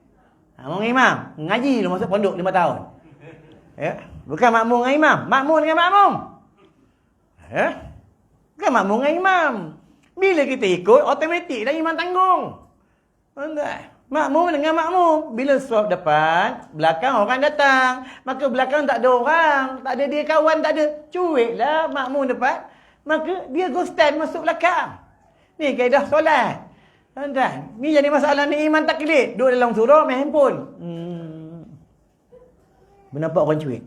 Makmum dengan imam. Ngaji lu masuk pondok 5 tahun. Ya. Bukan makmum dengan imam. Makmum dengan makmum. Ya. Bukan makmum dengan imam. Bila kita ikut, automatik dah imam tanggung. Makmum dengan makmum. Bila suap depan, belakang orang datang. Maka belakang tak ada orang. Tak ada dia kawan, tak ada. Cuitlah makmum depan. Maka dia go stand masuk belakang. Ni kaedah solat. Tuan-tuan, ni jadi masalah ni iman taklid. Duduk dalam surau, main handphone. Nampak orang cuit.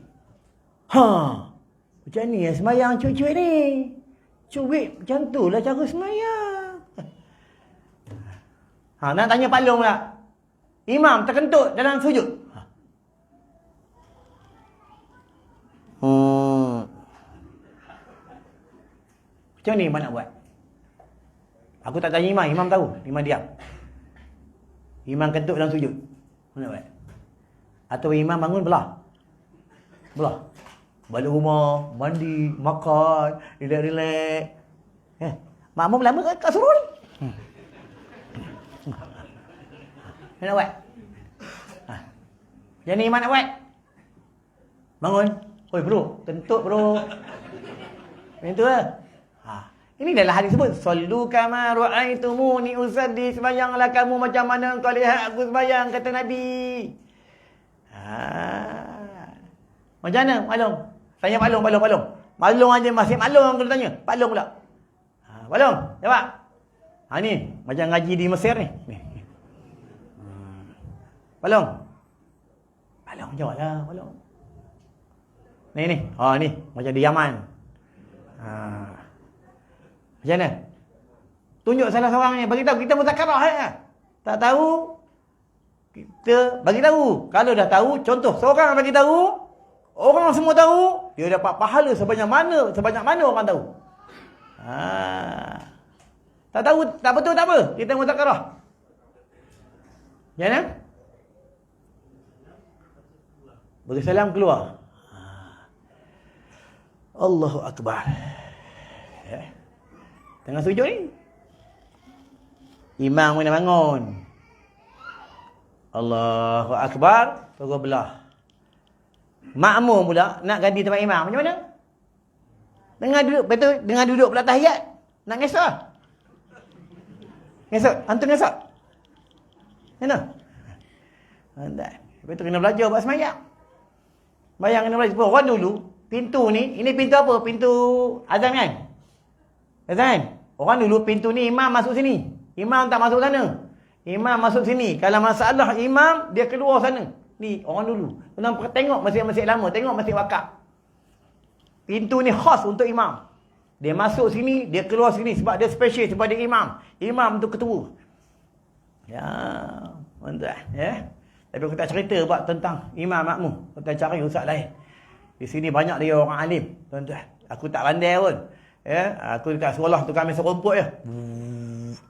Macam ni ya semayang cuit-cuit ni. Cuit macam tu lah cara semayang. Nak tanya palung pula. Imam terkentut dalam sujud. Macam ni imam nak buat? Aku tak tanya imam, imam tahu. Imam diam. Imam kentut dalam sujud. Mana buat? Atau imam bangun belah. Balik rumah, mandi, makan, relax-relax. Makmum lama kat suruh ni. Mana nak buat? Macam ni imam nak buat? Bangun. Oi bro, kentut bro. Macam tu lah. Ini adalah hadis sebut, sallu kama ra'aitumuni usalli, sembahyanglah kamu macam mana engkau lihat aku sembahyang, kata Nabi. Macam mana maklum? Tanya maklum. Maklum aja masih maklum aku tanya. Maklum pula. Maklum, jawab. Ni macam ngaji di Mesir ni. Maklum. Maklum jawablah, maklum. Ni. Ni macam di Yaman. Macam mana? Tunjuk salah seorang ni, bagi tahu kita muzakarah tak tahu kita bagi tahu. Kalau dah tahu, contoh seorang bagi tahu, orang semua tahu, dia dapat pahala sebanyak mana orang tahu. Tak tahu, tak betul tak apa, kita muzakarah. Macam mana? Bagi salam keluar. Allahu Akbar. Tengah sujud ni, imam kena bangun. Allahu Akbar, terus belah. Makmum pula nak ganti tempat imam. Macam mana? Dengan duduk pula tahiyat. Nak ngesok? Ngesok? Antum ngesok? Mana? Lepas tu kena belajar buat semayang. Bayang kena belajar. Orang dulu, pintu ni, ini pintu apa? Pintu azan kan? Azan. Orang dulu pintu ni imam masuk sini. Imam tak masuk sana. Imam masuk sini. Kalau masalah imam, dia keluar sana. Ni orang dulu. Nampak tengok masjid-masjid lama, tengok masjid wakaf. Pintu ni khas untuk imam. Dia masuk sini, dia keluar sini sebab dia special, sebab dia imam. Imam tu ketua. Ya, mantap ya. Tapi aku tak cerita buat tentang imam makmum. Kita cari ustaz lain. Di sini banyak dia orang alim, tuan-tuan. Aku tak pandai pun. Ya, aku dekat sekolah tukang mesin rumput je.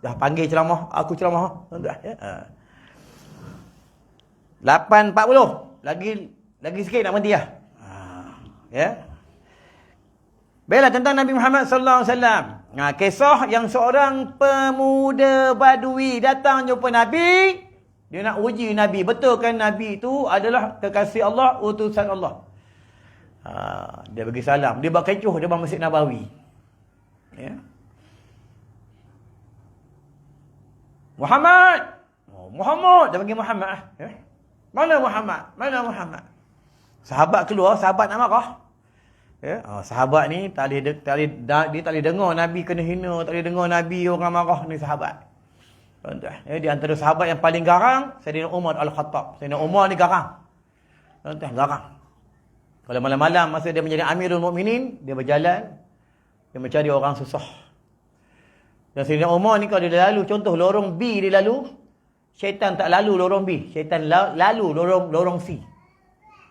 Dah panggil ceramah, aku ceramah, tuan-tuan ya. 8.40. Lagi sikit nak berhenti lah. Ya. Baiklah, tentang Nabi Muhammad sallallahu alaihi wasallam. Kisah yang seorang pemuda Badui datang jumpa Nabi, Dia nak uji Nabi. Betul kan Nabi itu adalah kekasih Allah, utusan Allah? Dia bagi salam. Dia buat kecoh depan Masjid Nabawi. Ya. Muhammad! Muhammad! Dia panggil Muhammad. Ya. Mana Muhammad? Mana Muhammad? Sahabat keluar, sahabat nak marah. Ya. Sahabat ni dia tak boleh dengar Nabi kena hina, tak boleh dengar Nabi orang marah ni sahabat. Tuan-tuan, ya, di antara sahabat yang paling garang, Sayyidina Umar Al-Khattab. Sayyidina Umar ni garang. Tuan-tuan, garang. Kalau malam-malam masa dia menjadi Amirul Mukminin, dia berjalan, dia mencari orang susah. Dan Sayyidina Umar ni kalau dia lalu, contoh lorong B dia lalu, syaitan tak lalu lorong B, syaitan lalu lorong C.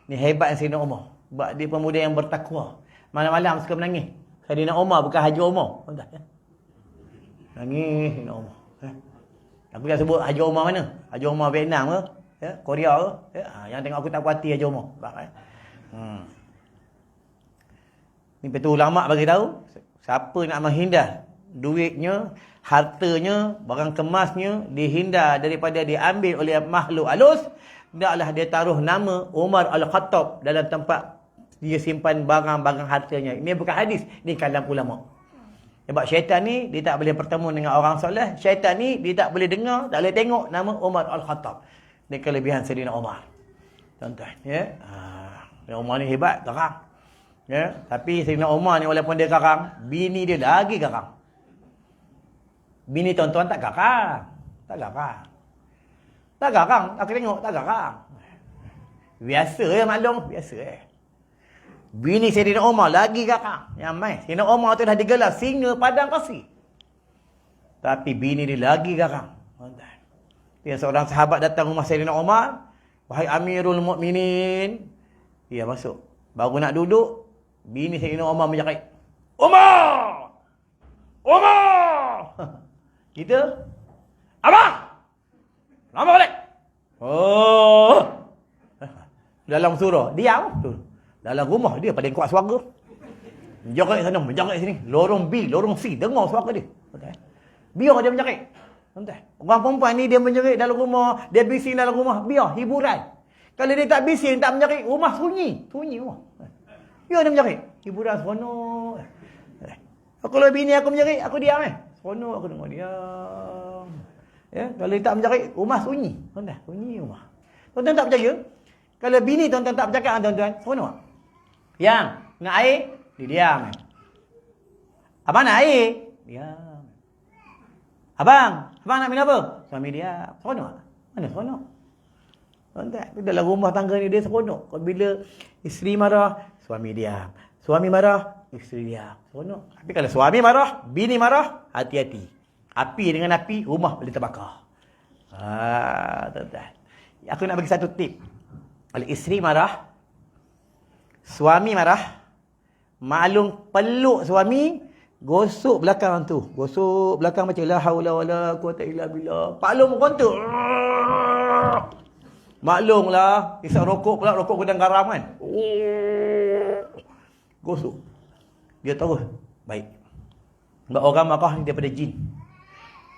Ni hebat Sayyidina Umar. Sebab dia pemuda yang bertakwa. Malam-malam suka menangis. Sayyidina Umar bukan Haji Umar. Tuan-tuan, ya. Nangis Sayyidina Umar. Ya. Aku dah sebut Haji Umar mana? Haji Umar Vietnam ke? Ya, Korea ke? Ya, yang tengok aku tak puas hati Haji Umar. Ni betul ulama bagi tahu, siapa nak menghindar duitnya, hartanya, barang kemasnya dihindar daripada diambil oleh makhluk halus, hendaklah dia taruh nama Umar Al-Khattab dalam tempat dia simpan barang-barang hartanya. Ini bukan hadis, ini kalam ulama. Sebab syaitan ni, dia tak boleh bertemu dengan orang soleh. Syaitan ni, dia tak boleh dengar, tak boleh tengok nama Umar Al-Khattab. Ini kelebihan Sayyidina Umar. Tuan-tuan, ya. Umar ni hebat, garang. Ya. Tapi Sayyidina Umar ni, walaupun dia garang, bini dia lagi garang. Bini tuan-tuan tak garang. Tak garang. Tak garang. Aku tengok, tak garang. Biasa ya maklum. Biasa Bini Sayyidina Umar lagi garang. Yang main. Sayyidina Umar tu dah digelar singa padang pasir. Tapi bini dia lagi garang. Dia seorang sahabat datang rumah Sayyidina Umar. Wahai Amirul Mukminin. Dia masuk. Baru nak duduk. Bini Sayyidina Umar menjerit. Umar! Umar! Kita? Abang! Lama balik! Oh! Dalam surah. Diam. Dalam rumah dia paling kuat suara. Menjerit sana, menjerit sini. Lorong B, lorong C. Dengar suara dia. Biar dia menjerit. Orang perempuan ni dia menjerit dalam rumah. Dia bising dalam rumah. Biar hiburan. Kalau dia tak bising, tak menjerit, rumah sunyi. Sunyi rumah. Biar dia menjerit. Hiburan seronok. Kalau bini aku menjerit, aku diam seronok aku dengar diam. Ya, kalau dia tak menjerit, rumah sunyi. Sunyi rumah. Tuan-tuan tak percaya? Kalau bini tuan-tuan tak bercakap dengan tuan-tuan, seronok. Yang nak air, dia diam. Abang nak air? Diam. Abang nak minum apa? Suami diam. Seronok? Mana seronok? Tuan-tuan, dalam rumah tangga ni dia seronok. Bila isteri marah, suami diam. Suami marah, isteri diam. Seronok. Tapi kalau suami marah, bini marah, hati-hati. Api dengan api, rumah boleh terbakar. Tuan-tuan. Aku nak bagi satu tip. Kalau isteri marah, suami marah, maklum peluk suami, gosok belakang tu. Gosok belakang macam la haula wala quwata illa billah. Maklum kontuk. Maklumlah, isap rokok pula, rokok gudang garam kan. Gosok. Dia tahu. Baik. Sebab orang marah ni daripada jin.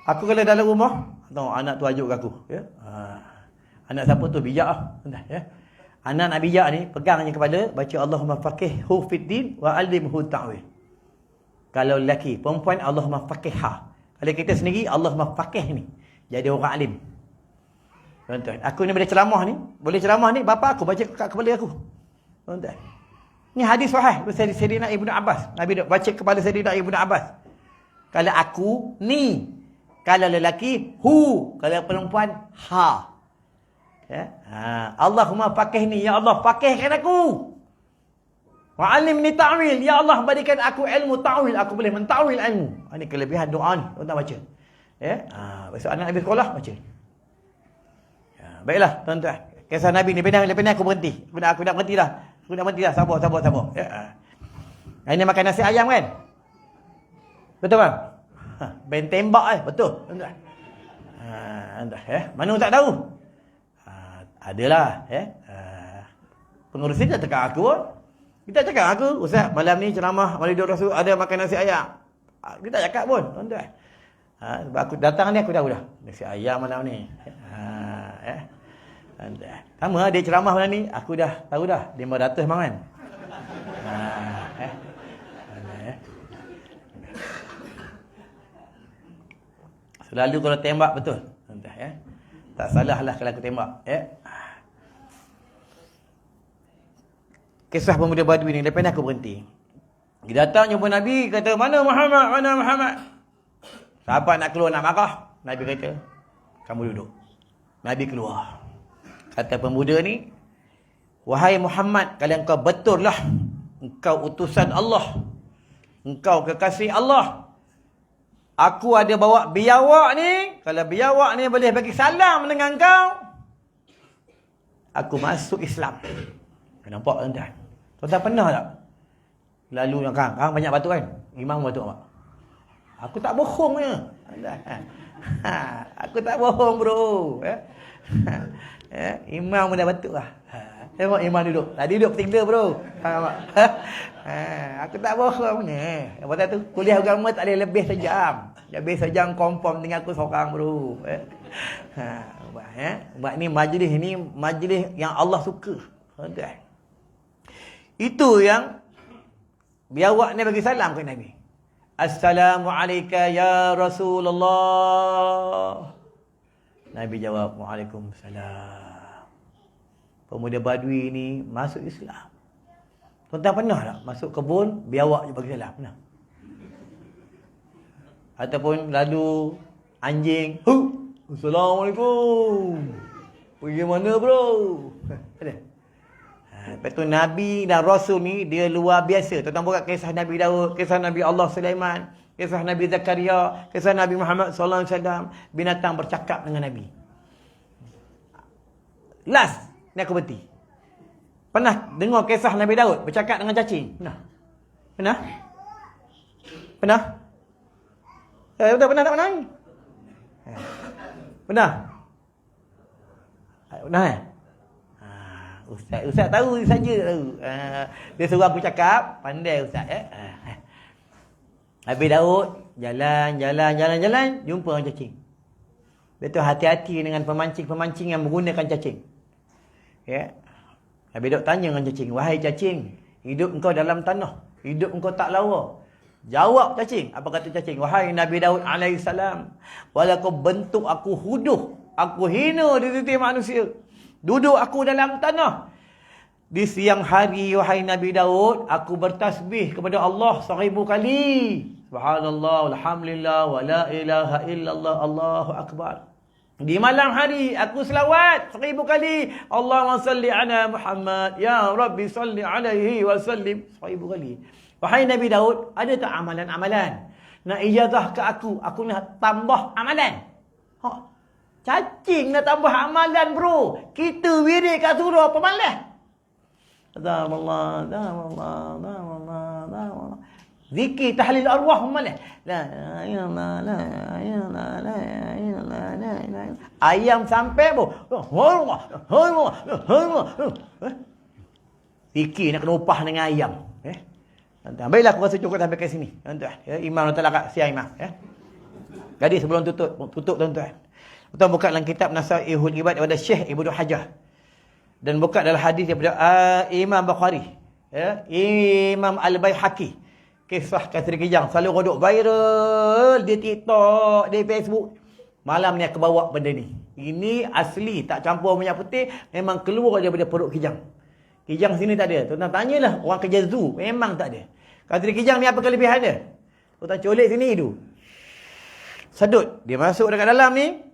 Aku kalau dalam rumah, tahu anak tu ajuk aku. Ya? Anak siapa tu? Bijak lah. Ya? Anak nak bijak ni, pegang je kepala, baca Allahumma faqihhu fid din wa 'allimhu ta'wil. Kalau lelaki, perempuan Allahumma faqihha. Kalau kita sendiri Allahumma faqih ni, jadi orang alim. Tuan-tuan, aku ni boleh ceramah ni, bapa aku baca kat kepala aku. Tuan-tuan. Ni hadis sahih dari Sayyidina Ibnu Abbas. Nabi baca kepala Sayyidina Ibnu Abbas. Kalau aku ni, kalau lelaki hu, kalau perempuan ha. Ya? Allahumma faqihni, ya Allah faqihkan aku. Wa 'allimni ta'wil, ya Allah berikan aku ilmu ta'wil, aku boleh menta'wil ilmu. Ini kelebihan doa ni, tuan-tuan baca. Ya? Besok anak Nabi sekolah baca. Ya, baiklah tuan-tuan. Kisah Nabi ni pendek aku berhenti. Aku nak berhenti dah. Sabar. Ya. Ini makan nasi ayam kan? Betul bang? Ben tembak betul tuan-tuan. Mana tak tahu? Adalah pengurus dia cakap aku. Kita cakap aku, Ustaz, malam ni ceramah Maulidul Rasul ada makan nasi ayam. Kita cakap pun, tuan-tuan. Sebab aku datang ni aku tahu dah. Nasi ayam malam ni. Sama dia ceramah malam ni, aku dah tahu dah, dia 500 bang kan. Selalu kalau tembak betul. Tak salah lah kalau aku tembak. Kisah pemuda Badui ni, lepas ni aku berhenti. Dia datang jumpa Nabi, kata, mana Muhammad, mana Muhammad? Sahabat nak keluar, nak marah. Nabi kata, kamu duduk. Nabi keluar. Kata pemuda ni, wahai Muhammad, kalau engkau betul lah, engkau utusan Allah, engkau kekasih Allah, aku ada bawa biawak ni, kalau biawak ni boleh bagi salam dengan engkau, aku masuk Islam. Nampak tuan-tuan? Tuan-tuan pernah tak? Lalu yang kang banyak batuk kan? Imam batuk tak? Aku tak bohong je. Aku tak bohong bro. Imam pun dah batuk lah. Tengok imam duduk. Tadi duduk bertiga bro. Aku tak bohong ni. Lepas tu kuliah agama tak boleh lebih sejam. Lebih sejam confirm dengan aku seorang bro. Sebab ni majlis yang Allah suka. Itu yang biawak ni bagi salam ke Nabi. Assalamualaikum ya Rasulullah. Nabi jawab, Waalaikumsalam. Pemuda Badui ni masuk Islam. Tuan-tuan pernah tak masuk kebun, biawak je bagi salam? Pernah? Ataupun lalu anjing, Assalamualaikum. Pergi mana bro? Ada? Lepas tu Nabi dan Rasul ni dia luar biasa. Tuan-tuan buka kisah Nabi Daud, kisah Nabi Allah Sulaiman, kisah Nabi Zakaria, kisah Nabi Muhammad sallallahu alaihi wasallam, binatang bercakap dengan Nabi. Last, ni aku berhenti. Pernah dengar kisah Nabi Daud bercakap dengan cacing? Pernah? Pernah? Pernah? Betul pernah tak pernah? Pernah? Pernah Ustaz tahu saja tahu. Dia suruh aku cakap, pandai Ustaz Nabi Daud jalan, jumpa orang cacing. Betul, hati-hati dengan pemancing-pemancing yang menggunakan cacing. Nabi Daud tanya dengan cacing, wahai cacing, hidup engkau dalam tanah, hidup engkau tak lawa. Jawab cacing, apa kata cacing? Wahai Nabi Daud alaihissalam, walau kau bentuk aku huduh, aku hina di sisi manusia, duduk aku dalam tanah, di siang hari wahai Nabi Daud, aku bertasbih kepada Allah 1000 kali. Subhanallah, alhamdulillah, wa la ilaha illallah, Allahu akbar. Di malam hari aku selawat 1000 kali. Allahumma salli ala Muhammad, ya Rabbi salli alaihi wa sallim 1000 kali. Wahai Nabi Daud, ada tak amalan-amalan nak ijazah ke aku nak tambah amalan? Cacing nak tambah amalan bro. Kita wirid kat surau pemalas. Allah. Zikir tahlil arwah pemalas. Ayam sampai bro. Zikir nak kena upah dengan ayam. Baiklah, aku rasa cukup sampai ke sini. Imam letak kat siang imam. Jadi sebelum tutup tuan-tuan. Tuan buka dalam kitab Nasaihul Ibad daripada Syekh Ibnu Hajar. Dan buka dalam hadis daripada Imam Bukhari. Imam Al-Baihaqi. Kisah Kasri Kijang. Selalu rodok viral di TikTok, di Facebook. Malam ni aku bawa benda ni. Ini asli, tak campur minyak putih. Memang keluar daripada perut Kijang. Kijang sini tak ada. Tuan-tuan tanyalah orang kerja zoo. Memang tak ada. Kasri Kijang ni apa kelebihan dia? Tuan-tuan colek sini hidup. Sedut. Dia masuk dekat dalam ni.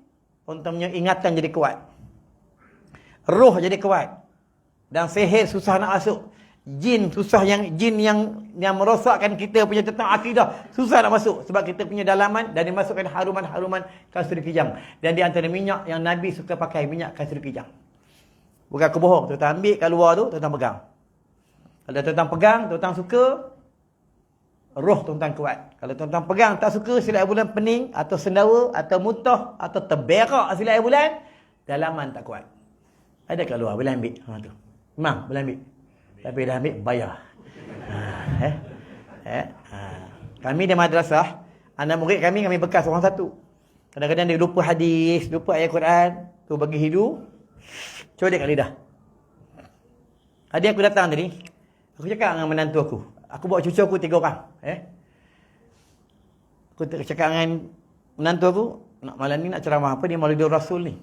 Tuan-tuan punya ingatan jadi kuat. Roh jadi kuat. Dan sihir susah nak masuk. Jin yang merosakkan kita punya tentang akidah susah nak masuk. Sebab kita punya dalaman dan dimasukkan haruman-haruman kasuri kijang. Dan di antara minyak yang Nabi suka pakai, minyak kasuri kijang. Bukan aku bohong. Tuan-tuan ambil kat luar tu, tuan-tuan pegang. Kalau tuan-tuan pegang, tuan-tuan suka, roh tuan-tuan kuat. Kalau tuan-tuan pegang tak suka, silap bulan pening, atau sendawa, atau mutah, atau terberak silap bulan, dalaman tak kuat. Ada kat luar, boleh ambil. Tu. Memang, boleh ambil. Tapi dah ambil, bayar. Kami di madrasah, anak murid kami bekas orang satu. Kadang-kadang dia lupa hadis, lupa ayat Quran. Tu bagi hidung, colek kat lidah. Adik aku datang tadi, aku cakap dengan menantu aku. Aku bawa cucu aku 3 orang. Aku cakap dengan menantu aku, malam ni nak ceramah apa, dia Maulidur Rasul ni.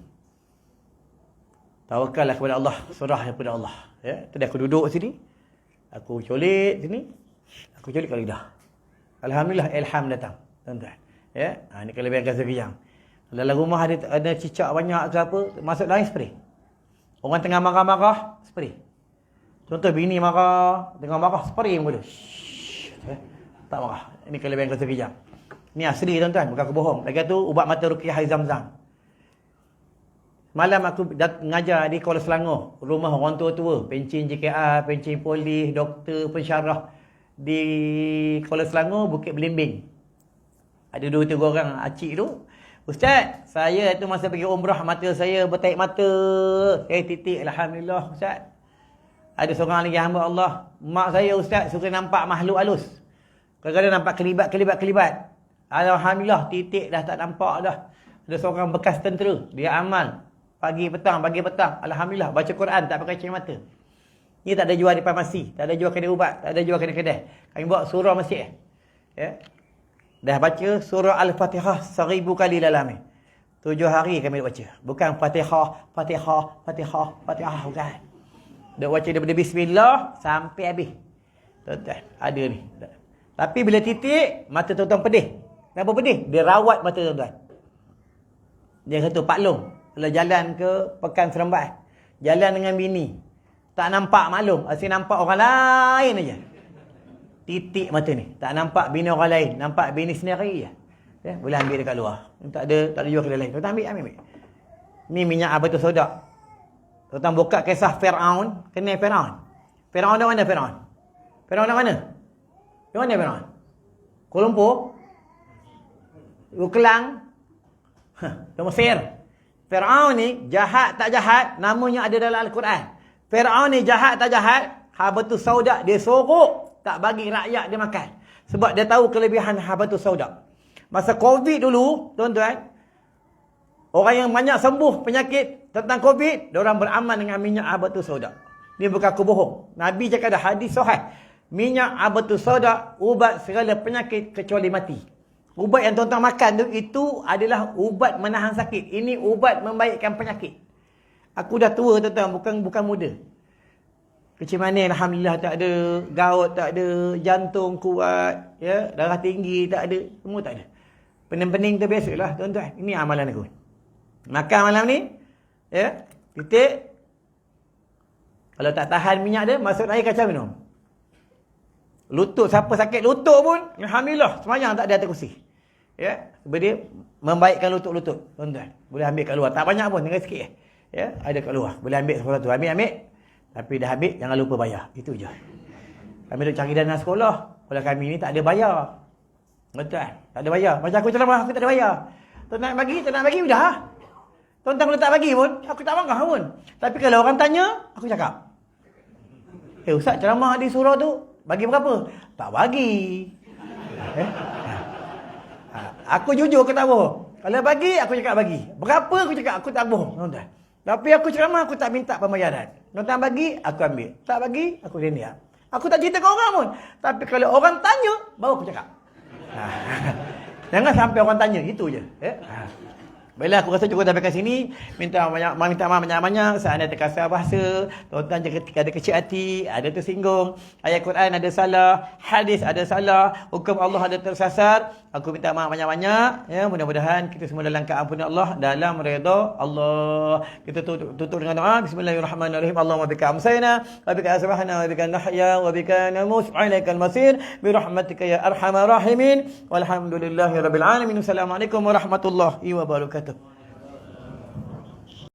Tawakallah kepada Allah, serah kepada Allah. Tadi aku duduk sini, aku colek sini, aku colek kat lidah. Alhamdulillah, ilham datang, tuan-tuan. Ni kelebihan kasih kejang. Dalam rumah ada cicak banyak ke apa, masuk dalam spray. Orang tengah marah-marah, spray. Contoh bini marah, tengah marah, spray pun dia. Tak marah. Ini kelebihan kasih kejang. Ni asli tuan-tuan, bukan aku bohong. Lagi tu ubat mata ruqyah air Zam-Zam. Malam aku mengajar di Kuala Selangor, rumah orang tua-tua, pencin JKR, pencin polis, doktor, pensyarah di Kuala Selangor, Bukit Belimbing. Ada 2-3 orang acik tu. Ustaz, saya tu masa pergi umrah, mata saya bertaik mata. Titik, alhamdulillah Ustaz. Ada seorang lagi hamba Allah, mak saya Ustaz suka nampak makhluk halus. Kadang-kadang nampak kelibat-kelibat. Alhamdulillah, titik dah tak nampak dah. Ada seorang bekas tentera, dia amal pagi petang. Alhamdulillah, baca Quran tak pakai cermin mata. Ni tak ada jual di farmasi, tak ada jual kedai ubat, tak ada jual kedai-kedai. Kami bawa surah masjid. Dah baca surah Al-Fatihah 1000 kali dalam ni. 7 hari kami baca. Bukan Fatihah, bukan. Dah baca daripada bismillah sampai habis. Tuan-tuan, ada ni. Tapi bila titik, mata tuan-tuan pedih. Kenapa pedih? Dia rawat mata tuan-tuan. Dia kata, Pak Long, kalau jalan ke Pekan Seremban, jalan dengan bini, tak nampak maklum, asyik nampak orang lain aja. Titik mata ni, tak nampak bini orang lain, nampak bini sendiri je. Boleh ambil dekat luar. Tak ada jual kedai lain. Tuan ambil. Ni minyak abatul soda. Tuan buka kisah Firaun, kenal Firaun. Firaun dari mana Firaun? Firaun dari mana? Dari mana Firaun? Kuala Lumpur? Kelang? Di Mesir. Firaun ni jahat tak jahat, namanya ada dalam Al-Quran. Firaun ni jahat tak jahat, habatus sauda dia sorok, tak bagi rakyat dia makan. Sebab dia tahu kelebihan habatus sauda. Masa Covid dulu, tuan-tuan, orang yang banyak sembuh penyakit tentang Covid, diorang beramal dengan minyak habatus sauda. Ni bukan aku bohong. Nabi cakap ada hadis sahih. Minyak habatus sauda ubat segala penyakit kecuali mati. Ubat yang tuan-tuan makan tu, itu adalah ubat menahan sakit. Ini ubat membaikkan penyakit. Aku dah tua tuan-tuan, bukan muda. Kecil manis alhamdulillah tak ada, gout tak ada, jantung kuat, darah tinggi tak ada, semua tak ada. Pening-pening tu biasalah tuan-tuan. Ini amalan aku. Makan malam ni, titik. Kalau tak tahan minyak dia, masuk air kacau minum. Lutut, siapa sakit lutut pun, alhamdulillah, semayang tak ada atas kursi. Sebab dia membaikkan lutut-lutut, tuan-tuan. Boleh ambil kat luar, tak banyak pun, tinggal sikit. Ada kat luar, boleh ambil sesuatu. Ambil. Tapi dah ambil, jangan lupa bayar. Itu je. Kami duk cari dana sekolah. Kalau kami ni tak ada bayar. Betul? Tak ada bayar. Macam aku ceramah, aku tak ada bayar. Tuan nak bagi, dah. Tuan-tuan kalau tak bagi pun, aku tak marah pun. Tapi kalau orang tanya, aku cakap. Ustaz ceramah di surau tu, bagi berapa? Tak bagi. Aku jujur, aku tak bohong. Kalau bagi, aku cakap bagi. Berapa, aku cakap, aku tak bohong. Tuan-tuan. Tapi aku ceramah, aku tak minta pembayaran. Tuan bagi, aku ambil. Tak bagi, aku diam. Aku tak cerita ke orang pun. Tapi kalau orang tanya, baru aku cakap. Jangan sampai orang tanya, itu je. Baiklah, aku rasa cukup sampai kat sini. Minta maaf banyak-banyak. Saya ada terkasar bahasa. Tuan-tuan ketika ada kecil hati, ada tersinggung. Ayat Quran ada salah. Hadis ada salah. Hukum Allah ada tersasar. Aku minta maaf banyak-banyak. Mudah-mudahan kita semua dalam keampunan Allah. Dalam redha Allah. Kita tutup dengan doa. Bismillahirrahmanirrahim. Allahumma bika amsayna. Wa bika asbahna. Wa bika nahya. Wa bika namus. Ilaikal masir. Birahmatika ya arhamar rahimin. Walhamdulillahi rabbil alamin. Assalamualaikum warahmatullahi wabarakatuh.